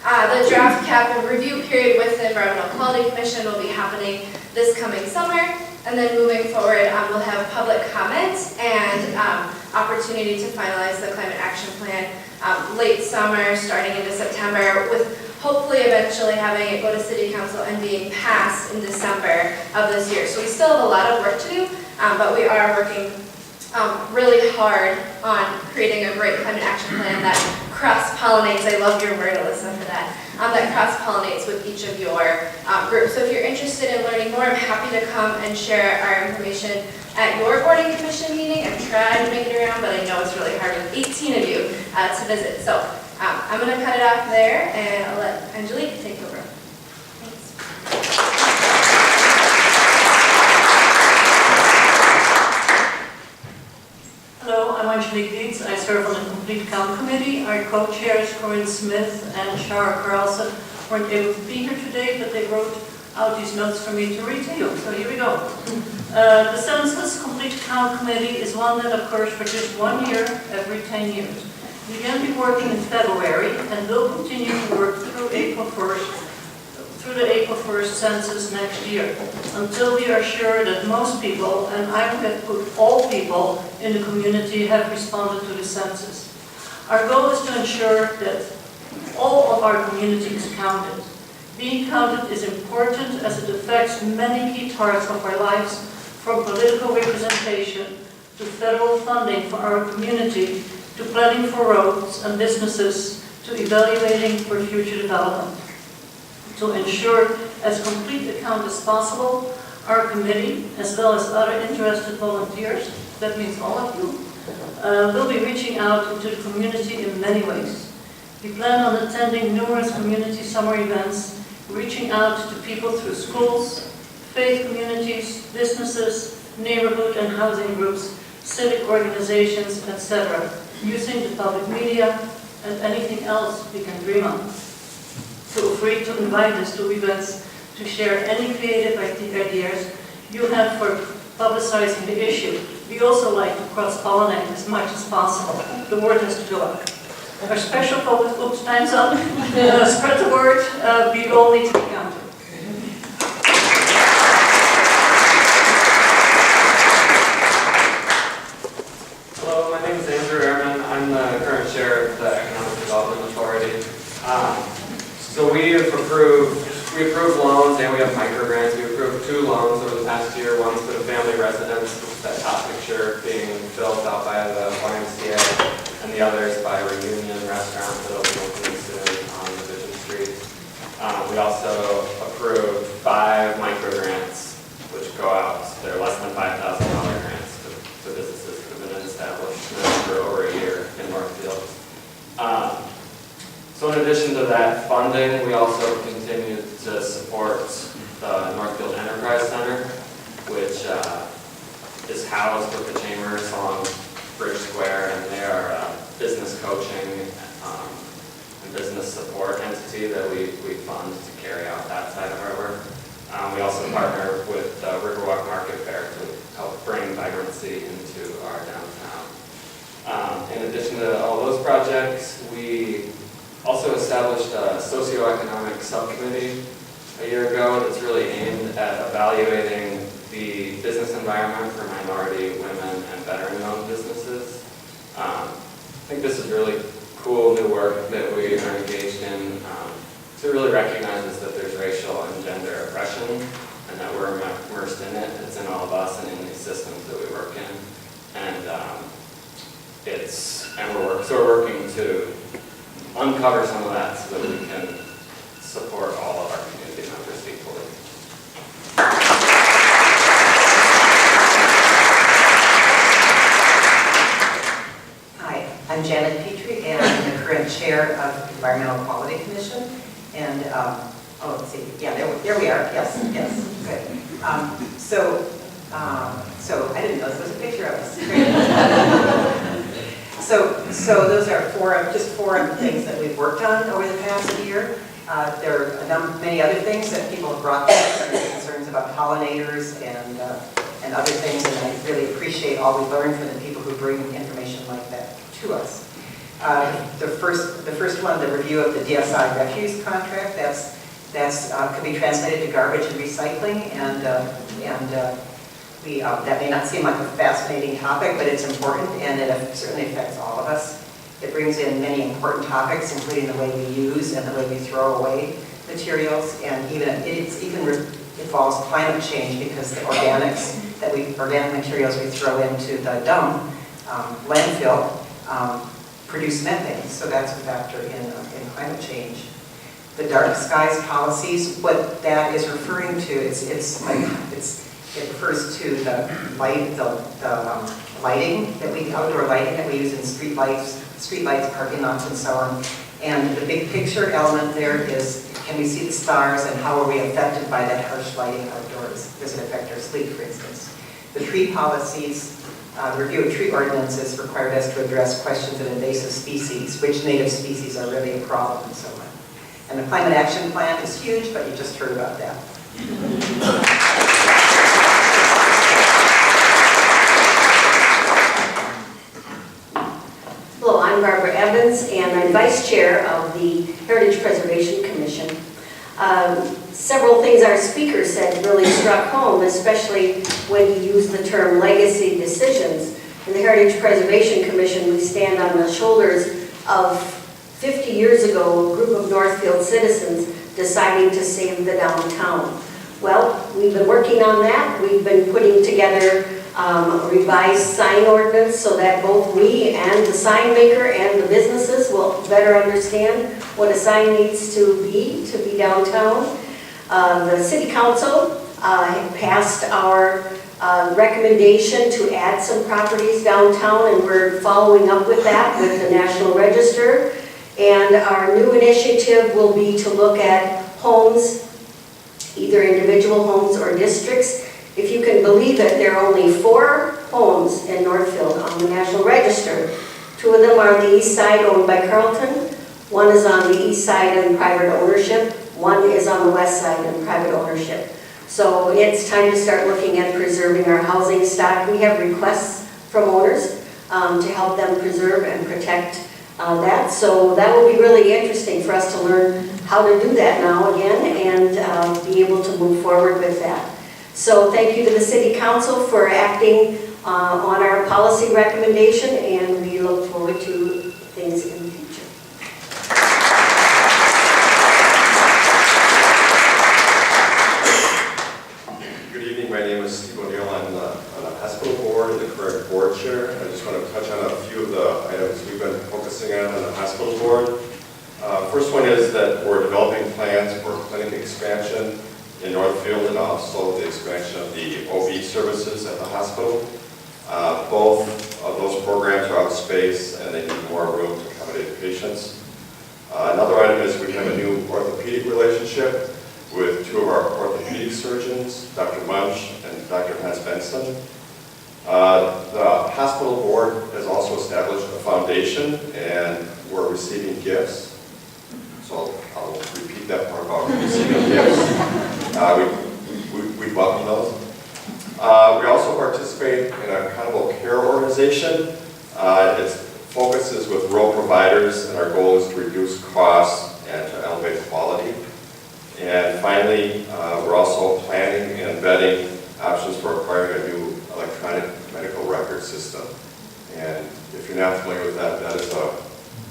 The draft cap and review period with the Environmental Quality Commission will be happening this coming summer. And then moving forward, we'll have public comment and opportunity to finalize the Climate Action Plan late summer, starting into September, with hopefully eventually having it go to City Council and being passed in December of this year. So we still have a lot of work to do, but we are working really hard on creating a great climate action plan that cross-pollinates. I love your word, Alyssa, for that. That cross-pollinates with each of your groups. So if you're interested in learning more, I'm happy to come and share our information at your boarding commission meeting. I've tried to make it around, but I know it's really hard with 18 of you to visit. So I'm going to cut it off there, and I'll let Angelique take over. Thanks. Hello, I'm Angelique Dietz. I serve on the Complete Count Committee. Our co-chairs, Corinne Smith and Shara Carlson, weren't able to be here today, but they wrote out these notes for me to read to you. So here we go. The Census Complete Count Committee is one that occurs for just 1 year every 10 years. We began to be working in February and will continue to work through the April 1st census next year, until we are sure that most people, and I would put all people in the community, have responded to the census. Our goal is to ensure that all of our community is counted. Being counted is important as it affects many key parts of our lives, from political representation to federal funding for our community, to planning for roads and businesses, to evaluating for future development. To ensure as complete a count as possible, our committee, as well as other interested volunteers, that means all of you, will be reaching out into the community in many ways. We plan on attending numerous community summer events, reaching out to people through schools, faith communities, businesses, neighborhood and housing groups, civic organizations, etc., using the public media and anything else we can dream of. Feel free to invite us to events to share any creative ideas you have for publicizing the issue. We also like to cross-pollinate as much as possible. The word has to go out. Our special focus, oops, time's up. Spread the word, we all need to be counted. Hello, my name is Andrew Ehrman. I'm the current chair of the Economic Development Authority. So we approved loans and we have micro grants. We approved 2 loans over the past year. One's for the family residence, that top picture being built out by the YMCA, and the other is by Reunion Restaurant that'll be opening soon on Division Street. We also approved 5 micro grants, which go out. They're less than $5,000 grants to businesses that have been established for over a year in Northfield. So in addition to that funding, we also continue to support the Northfield Enterprise Center, which is housed with the chambers along Bridge Square, and they are business coaching business support entity that we fund to carry out that side of our work. We also partner with Riverwalk Market Fair to help bring vibrancy into our downtown. In addition to all those projects, we also established a socioeconomic subcommittee a year ago that's really aimed at evaluating the business environment for minority, women, and veteran-owned businesses. I think this is really cool new work that we are engaged in. So it really recognizes that there's racial and gender oppression and that we're immersed in it. It's in all of us and in these systems that we work in. And we're working to uncover some of that so that we can support all of our community members equally. Hi, I'm Janet Petrie, and I'm the current chair of the Environmental Quality Commission. And, let's see, yeah, there we are, yes, good. So I didn't know there was a picture of us. So those are four of the things that we've worked on over the past year. There are many other things that people have brought to us, concerns about pollinators and other things, and I really appreciate all we learn from the people who bring information like that to us. The first one, the review of the DSI refuse contract, could be translated to garbage and recycling, and that may not seem like a fascinating topic, but it's important, and it certainly affects all of us. It brings in many important topics, including the way we use and the way we throw away materials, and it even involves climate change because the organic materials we throw into the dump landfill produce methane, so that's a factor in climate change. The dark skies policies, what that is referring to, it refers to the outdoor lighting that we use in streetlights, parking lots, and so on. And the big picture element there is, can we see the stars and how are we affected by that harsh lighting outdoors? Does it affect our sleep, for instance? The tree policies, the review of tree ordinances required us to address questions of invasive species, which native species are really a problem, and so on. And the climate action plan is huge, but you just heard about that. Hello, I'm Barbara Evans, and I'm Vice Chair of the Heritage Preservation Commission. Several things our speaker said really struck home, especially when he used the term legacy decisions. In the Heritage Preservation Commission, we stand on the shoulders of 50 years ago, a group of Northfield citizens deciding to save the downtown. Well, we've been working on that. We've been putting together a revised sign ordinance so that both we and the sign maker and the businesses will better understand what a sign needs to be downtown. The City Council passed our recommendation to add some properties downtown, and we're following up with that with the National Register. And our new initiative will be to look at homes, either individual homes or districts. If you can believe it, there are only 4 homes in Northfield on the National Register. 2 of them are on the east side owned by Carlton. 1 is on the east side in private ownership. 1 is on the west side in private ownership. So it's time to start looking at preserving our housing stock. We have requests from owners to help them preserve and protect that. So that will be really interesting for us to learn how to do that now again and be able to move forward with that. So thank you to the City Council for acting on our policy recommendation, and we look forward to things in the future. Good evening, my name is Steve O'Neill. I'm on the hospital board and the current board chair. I just want to touch on a few of the items we've been focusing on the hospital board. First one is that we're developing plans for clinic expansion in Northfield and also the expansion of the OB services at the hospital. Both of those programs are out of space and they need more room to accommodate patients. Another item is we have a new orthopedic relationship with 2 of our orthopedic surgeons, Dr. Munch and Dr. Hans Benson. The hospital board has also established a foundation and we're receiving gifts So I'll repeat that part about receiving gifts. We welcome those. We also participate in a accountable care organization. It focuses with rural providers, and our goal is to reduce costs and to elevate quality. And finally, we're also planning and vetting options for acquiring a new electronic medical record system. And if you're not familiar with that, that is a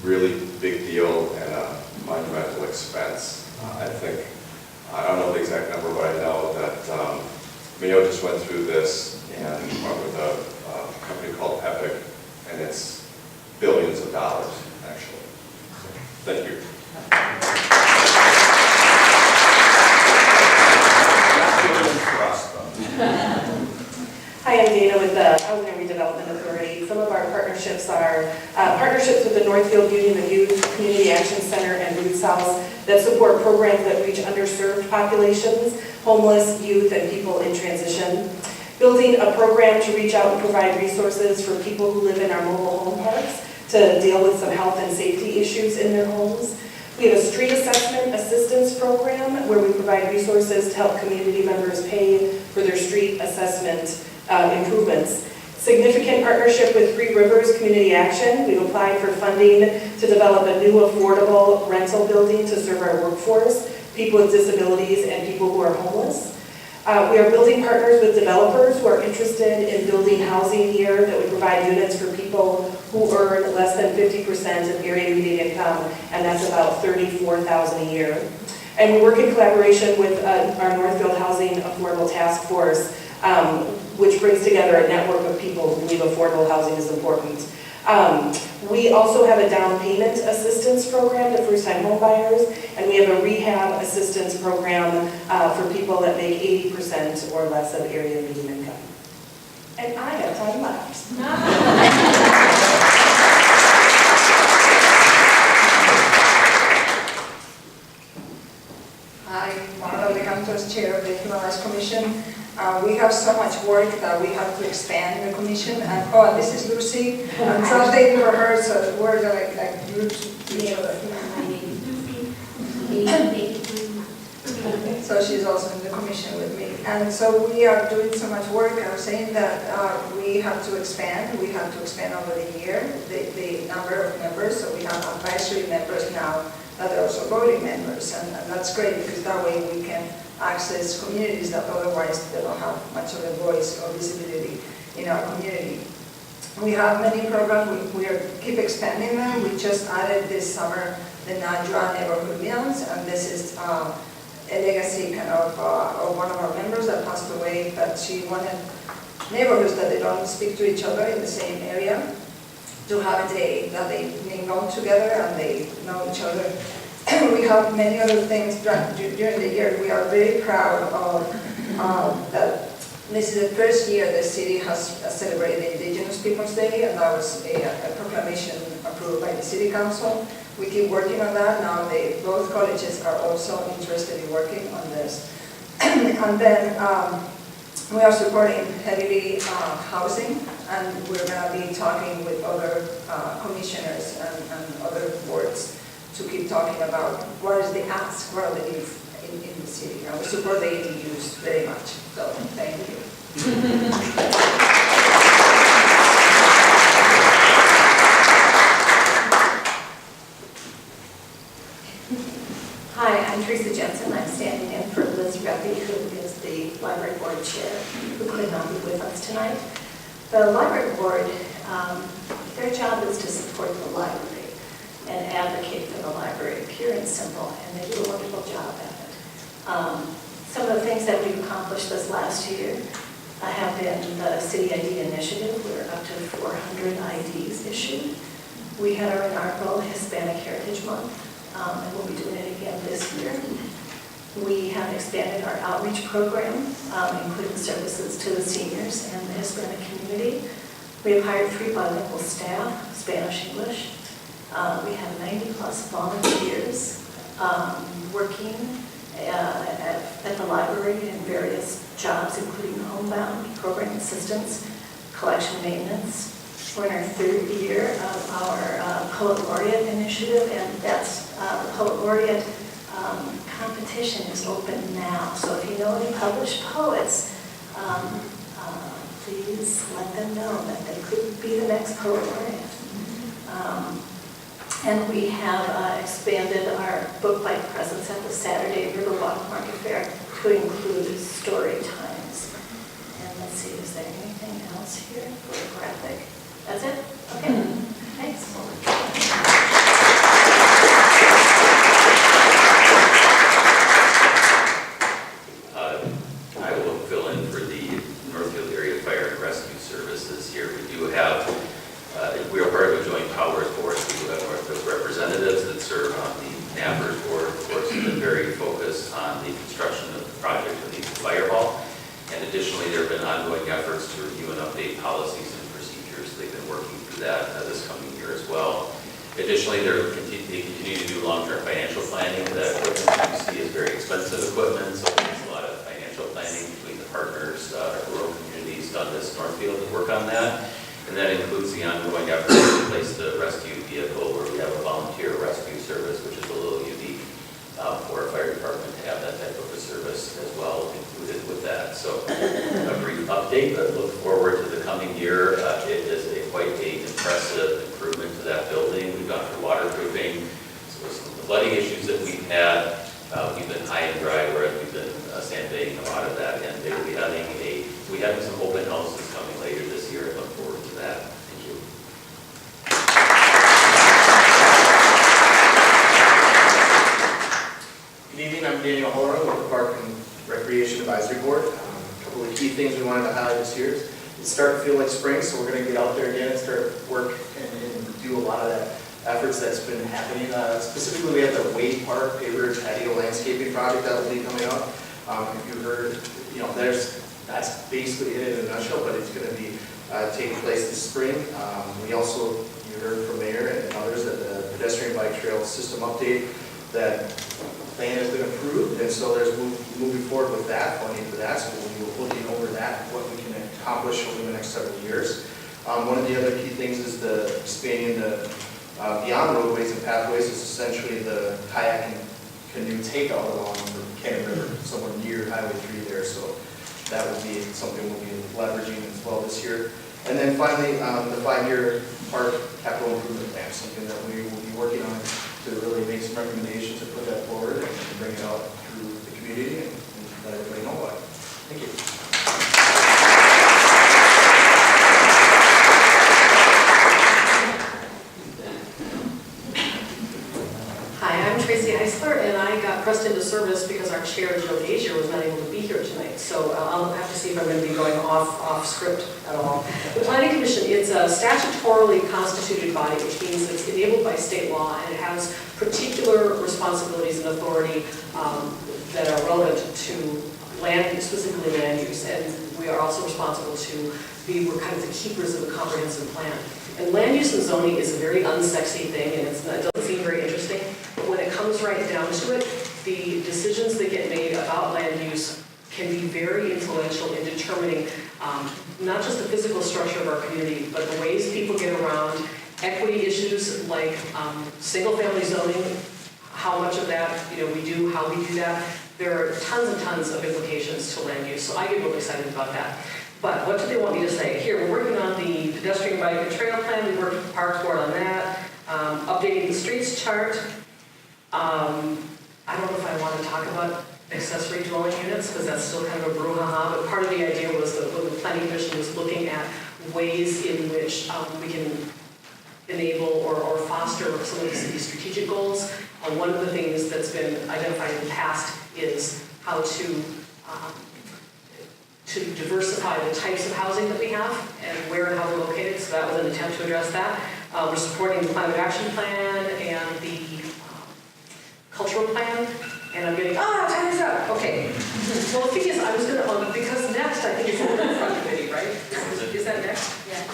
really big deal and a monumental expense. I don't know the exact number, but I know that Mayo just went through this and went with a company called Epic, and it's billions of dollars, actually. Thank you. Hi, I'm Dana with the Housing and Redevelopment Authority. Some of our partnerships are partnerships with the Northfield Union of Youth, Community Action Center, and Roots House that support programs that reach underserved populations, homeless, youth, and people in transition. Building a program to reach out and provide resources for people who live in our mobile home parks to deal with some health and safety issues in their homes. We have a street assessment assistance program where we provide resources to help community members pay for their street assessment improvements. Significant partnership with Three Rivers Community Action. We've applied for funding to develop a new affordable rental building to serve our workforce, people with disabilities, and people who are homeless. We are building partners with developers who are interested in building housing here that would provide units for people who earn less than 50% of area median income, and that's about $34,000 a year. And we work in collaboration with our Northfield Housing Affordable Task Force, which brings together a network of people who believe affordable housing is important. We also have a down payment assistance program to first-time home buyers, and we have a rehab assistance program for people that make 80% or less of area median income. And I have time left. Hi, Marla Lecantos, Chair of the Human Rights Commission. We have so much work that we have to expand the commission. And this is Lucy. I'm translating for her, so the words are like so she's also in the commission with me. And so we are doing so much work. I'm saying that we have to expand. We have to expand over the year, the number of members. So we have advisory members now that are also voting members. And that's great because that way we can access communities that otherwise they don't have much of a voice or visibility in our community. We have many programs, we keep expanding them. We just added this summer the Najwa neighborhood meals, and this is a legacy kind of one of our members that passed away, that she wanted neighborhoods that they don't speak to each other in the same area to have a day that they mingle together and they know each other. We have many other things during the year. We are very proud of that. This is the first year the city has celebrated Indigenous Peoples Day, and that was a proclamation approved by the City Council. We keep working on that. Now both colleges are also interested in working on this. And then we are supporting heavily housing, and we're going to be talking with other commissioners and other boards to keep talking about what is the ask, what are the needs in the city. And we support the ADUs very much. So thank you. Hi, I'm Teresa Jensen. I'm standing in for Liz Reppy, who is the library board chair, who could not be with us tonight. The library board, their job is to support the library and advocate for the library, pure and simple, and they do a wonderful job at it. Some of the things that we've accomplished this last year have been the City ID Initiative. We're up to 400 IDs issued. We had our inaugural Hispanic Heritage Month, and we'll be doing it again this year. We have expanded our outreach program, including services to the seniors and the Hispanic community. We have hired 3 bilingual staff, Spanish, English. We have 90+ volunteers working at the library in various jobs, including homebound, program assistance, collection maintenance. We're in our 3rd year of our Poet Laureate initiative, and that's The Poet Laureate competition is open now, so if you know any published poets, please let them know that they could be the next Poet Laureate. And we have expanded our book bike presence at the Saturday Riverwalk Market Fair to include story times. And let's see, is there anything else here for a graphic? That's it? Okay, thanks. I will fill in for the Northfield Area Fire and Rescue Services here. We do have, we are part of a joint powers board. We do have Northfield representatives that serve on the NAPRS board. Of course, have been very focused on the construction of the project of the fire hall. And additionally, there have been ongoing efforts to review and update policies and procedures. They've been working through that this coming year as well. Additionally, they continue to do long-term financial planning. The equipment you see is very expensive equipment, so there's a lot of financial planning between the partners, our rural communities done this Northfield to work on that. And that includes the ongoing effort to replace the rescue vehicle where we have a volunteer rescue service, which is a little unique for a fire department to have that type of a service as well included with that. So a brief update, but look forward to the coming year. It is quite an impressive improvement to that building. We've gone through waterproofing, so some of the flooding issues that we've had, we've been high and dry, whereas we've been sandbagging a lot of that, and they will be having some open houses coming later this year. I look forward to that. Thank you. Good evening, I'm Daniel Hollera with the Park and Recreation Advisory Board. A couple of key things we wanted to highlight this year is it's starting to feel like spring, so we're going to get out there again and start work and do a lot of that efforts that's been happening. Specifically, we have the Wade Park paver patio landscaping project that will be coming up. If you heard, that's basically it in a nutshell, but it's going to be taking place this spring. We also, you heard from Mayor and others that the pedestrian bike trail system update, that plan has been approved, and so there's moving forward with that, funding for that, so we'll be looking over that, what we can accomplish over the next several years. One of the other key things is the expanding the beyond roadways and pathways is essentially the kayak and canoe takeout along the Cannon River, somewhere near Highway 3 there, so that will be something we'll be leveraging as well this year. And then finally, the 5-year park capital improvement plan, something that we will be working on to really make some recommendations and put that forward and bring it out through the community and let everybody know about it. Thank you. Hi, I'm Tracy Heisler, and I got pressed into service because our chair, Joe Gazier, was not able to be here tonight. So I'll have to see if I'm going to be going off script at all. The Planning Commission, it's a statutorily constituted body, which means it's enabled by state law, and it has particular responsibilities and authority that are relevant to land, specifically land use. And we are also responsible we're kind of the keepers of the comprehensive plan. And land use and zoning is a very unsexy thing, and it doesn't seem very interesting. But when it comes right down to it, the decisions that get made about land use can be very influential in determining not just the physical structure of our community, but the ways people get around equity issues like single-family zoning, how much of that we do, how we do that. There are tons and tons of implications to land use, so I get really excited about that. But what do they want me to say? Here, we're working on the pedestrian bike and trail plan. We worked with the Parks Board on that. Updating the streets chart. I don't know if I want to talk about accessory dwelling units because that's still kind of a brouhaha, but part of the idea was that when the Planning Commission was looking at ways in which we can enable or foster some of the city's strategic goals. One of the things that's been identified in the past is how to diversify the types of housing that we have and where and how they're located, so that was an attempt to address that. We're supporting the Climate Action Plan and the Cultural Plan, and I'm getting, time is up, okay. Well, the thing is, I was gonna, because next I think it's the Riverfront Committee, right? Is that next? Yeah.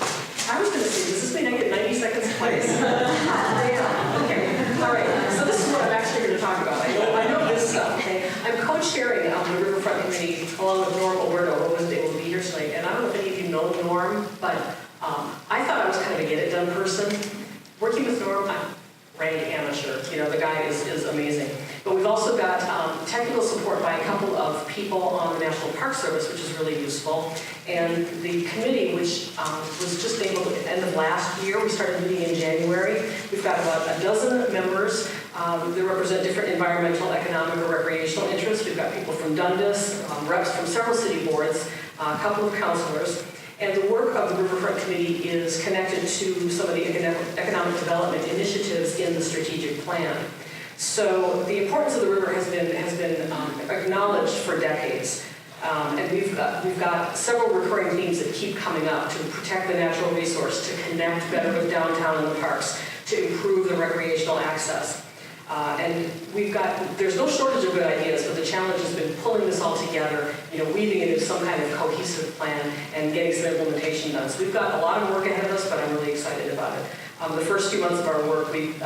I was gonna say, does this mean I get 90 seconds twice? Yeah, okay, all right, so this is what I'm actually gonna talk about. I know this stuff, okay? I'm co-chairing the Riverfront Committee along with Norm Alberto, who wasn't able to be here tonight, and I don't know if any of you know Norm, but I thought I was kind of a get-it-done person. Working with Norm, I'm rank amateur, The guy is amazing. But we've also got technical support by a couple of people on the National Park Service, which is really useful. And the committee, which was just named at the end of last year, we started meeting in January. We've got about a dozen members that represent different environmental, economic, or recreational interests. We've got people from Dundas, reps from several city boards, a couple of councilors. And the work of the Riverfront Committee is connected to some of the economic development initiatives in the strategic plan. So the importance of the river has been acknowledged for decades. And we've got several recurring themes that keep coming up: to protect the natural resource, to connect better with downtown and the parks, to improve the recreational access. And there's no shortage of good ideas, but the challenge has been pulling this all together, weaving it into some kind of cohesive plan and getting some implementation done. So we've got a lot of work ahead of us, but I'm really excited about it. The first few months of our work, we've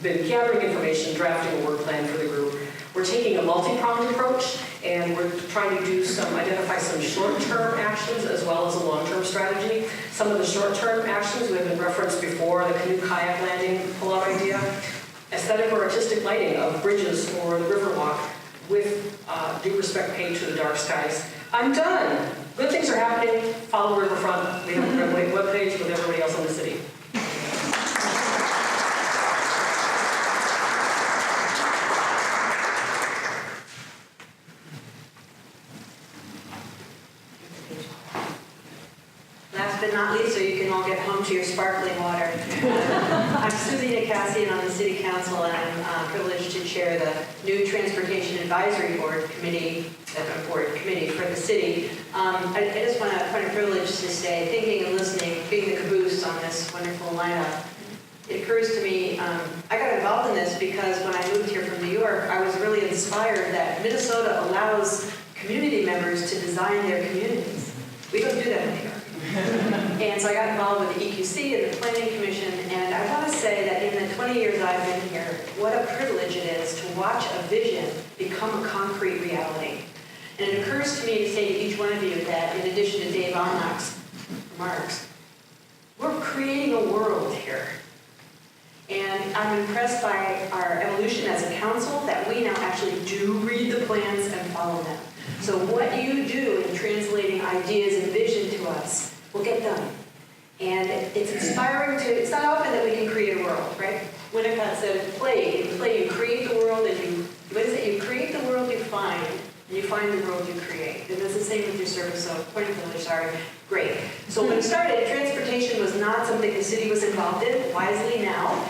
been gathering information, drafting a work plan for the group. We're taking a multi-pronged approach, and we're trying to identify some short-term actions as well as a long-term strategy. Some of the short-term actions have been referenced before: the canoe kayak landing pull-out idea, aesthetic or artistic lighting of bridges or the Riverwalk with due respect paid to the dark skies. I'm done. Good things are happening. Follow Riverfront. We have a webpage with everybody else in the city. Last but not least, so you can all get home to your sparkling water. I'm Susie Cassian on the City Council, and I'm privileged to chair the new Transportation Advisory Board Committee for the city. I just want to find a privilege to say, thinking and listening, being the caboose on this wonderful lineup. It occurs to me, I got involved in this because when I moved here from New York, I was really inspired that Minnesota allows community members to design their communities. We don't do that in New York. And so I got involved with the EQC and the Planning Commission, and I want to say that in the 20 years I've been here, what a privilege it is to watch a vision become a concrete reality. And it occurs to me to say to each one of you that in addition to Dave Unmacht's remarks, we're creating a world here. And I'm impressed by our evolution as a council, that we now actually do read the plans and follow them. So what you do in translating ideas and vision to us will get done. And it's inspiring it's not often that we can create a world, right? Winnicott said, in play you create the world, and you create the world you find, and you find the world you create. And that's the same with your service, so point of village, sorry, great. So when it started, transportation was not something the city was involved in. Wisely now,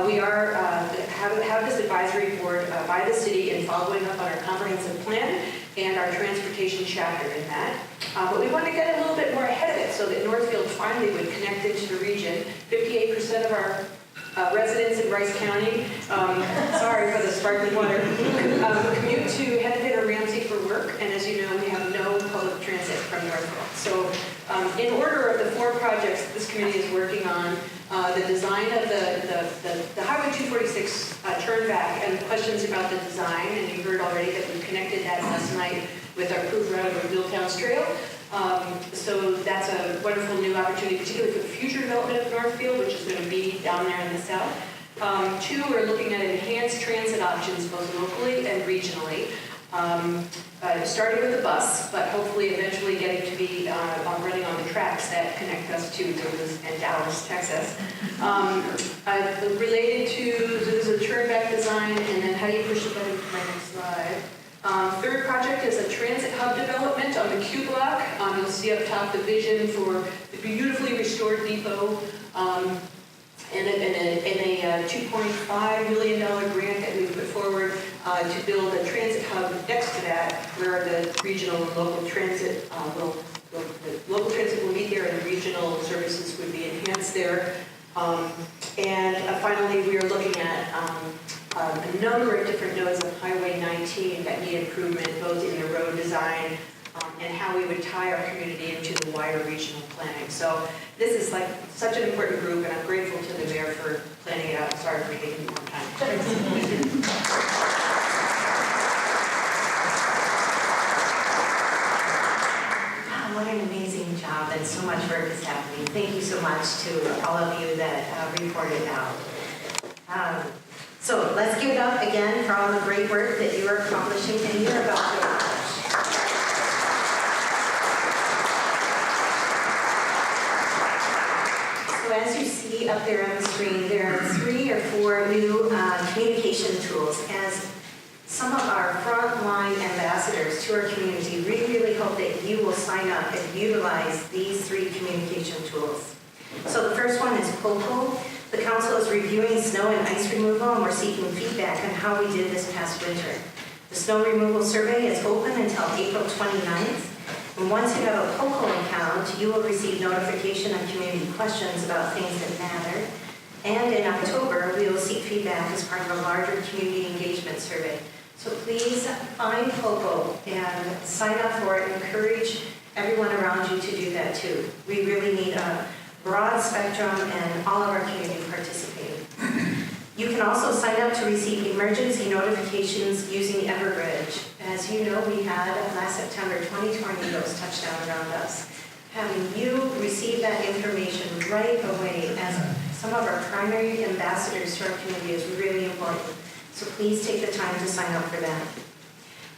we have this advisory board by the city in following up on our comprehensive plan and our transportation chapter in that. But we want to get a little bit more ahead of it so that Northfield finally would connect into the region. 58% of our residents in Rice County, sorry for the sparkling water, commute to Hennepin or Ramsey for work, and as you know, we have no public transit from Northfield. So in order of the 4 projects this committee is working on, the design of the Highway 246 turnback and questions about the design, and you heard already that we connected that last night with our approved route of Milltown's Trail. So that's a wonderful new opportunity, particularly for the future development of Northfield, which is going to be down there in the south. 2, we're looking at enhanced transit options both locally and regionally. Starting with the bus, but hopefully eventually getting to be running on the tracks that connect us to Duluth and Dallas, Texas. Related to, so this is a turnback design, and then how do you push it better to my next slide? 3rd project is a transit hub development on the Q block. You'll see up top the vision for the beautifully restored depot and a $2.5 million grant that we put forward to build a transit hub next to that, where the regional and local transit will meet there and the regional services would be enhanced there. And finally, we are looking at a number of different nodes of Highway 19 that need improvement, both in the road design and how we would tie our community into the wider regional planning. So this is like such an important group, and I'm grateful to the mayor for planning it out. Sorry for taking more time. What an amazing job, and so much work is happening. Thank you so much to all of you that reported out. So let's give it up again for all the great work that you are accomplishing and you're about to accomplish. So as you see up there on the screen, there are 3 or 4 new communication tools. As some of our frontline ambassadors to our community, we really hope that you will sign up and utilize these 3 communication tools. So the first one is POCO. The council is reviewing snow and ice removal, and we're seeking feedback on how we did this past winter. The snow removal survey is open until April 29th. And once you have a POCO account, you will receive notification on community questions about things that matter. And in October, we will seek feedback as part of a larger community engagement survey. So please find POCO and sign up for it. Encourage everyone around you to do that too. We really need a broad spectrum and all of our community participating. You can also sign up to receive emergency notifications using Everbridge. As you know, we had last September 20 tornadoes touch down around us. Having you receive that information right away as some of our primary ambassadors to our community is really important. So please take the time to sign up for that.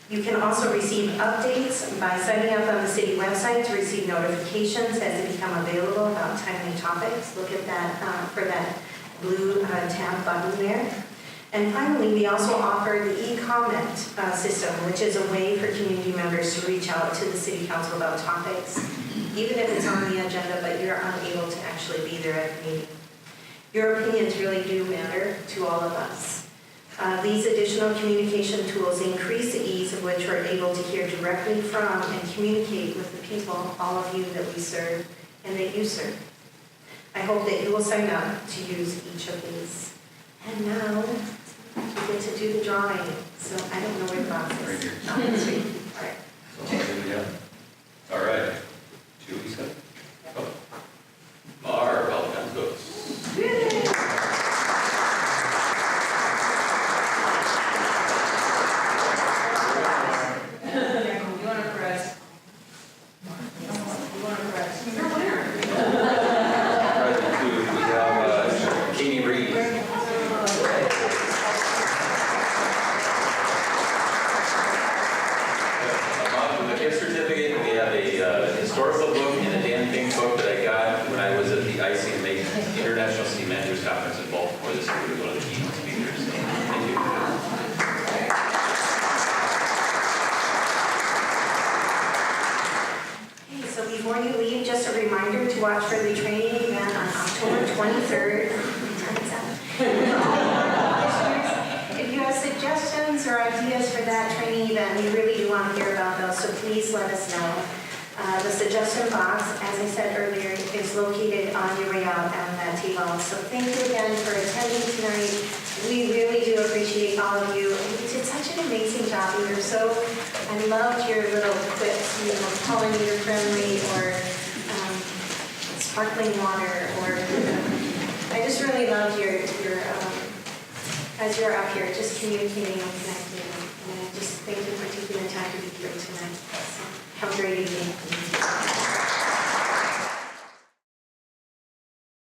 You can also receive updates by signing up on the city website to receive notifications as they become available about timely topics. Look at that for that blue tab button there. And finally, we also offer the e-comment system, which is a way for community members to reach out to the city council about topics, even if it's on the agenda, but you're unable to actually be there at the meeting. Your opinions really do matter to all of us. These additional communication tools increase the ease of which we're able to hear directly from and communicate with the people, all of you that we serve and that you serve. I hope that you will sign up to use each of these. And now, we get to do the drawing. So I don't know where the box is. Right here. Oh, that's right. All right. All right. Julie's got. Oh. Mar, welcome to us. Historical book and a Dan Pink book that I got when I was at the ICMA International City Managers Conference in Baltimore this year. One of the key speakers. Thank you. Okay, so before you leave, just a reminder to watch for the training event on October 23rd. If you have suggestions or ideas for that training event, we really do want to hear about those, so please let us know. The suggestion box, as I said earlier, is located on your way out on that table. So thank you again for attending tonight. We really do appreciate all of you. You did such an amazing job. You were so, I loved your little quips, you know, pollinator friendly or sparkling water, or I just really loved your as you're up here, just communicating and connecting. And I just thank you for taking the time to be here tonight. So have a great evening.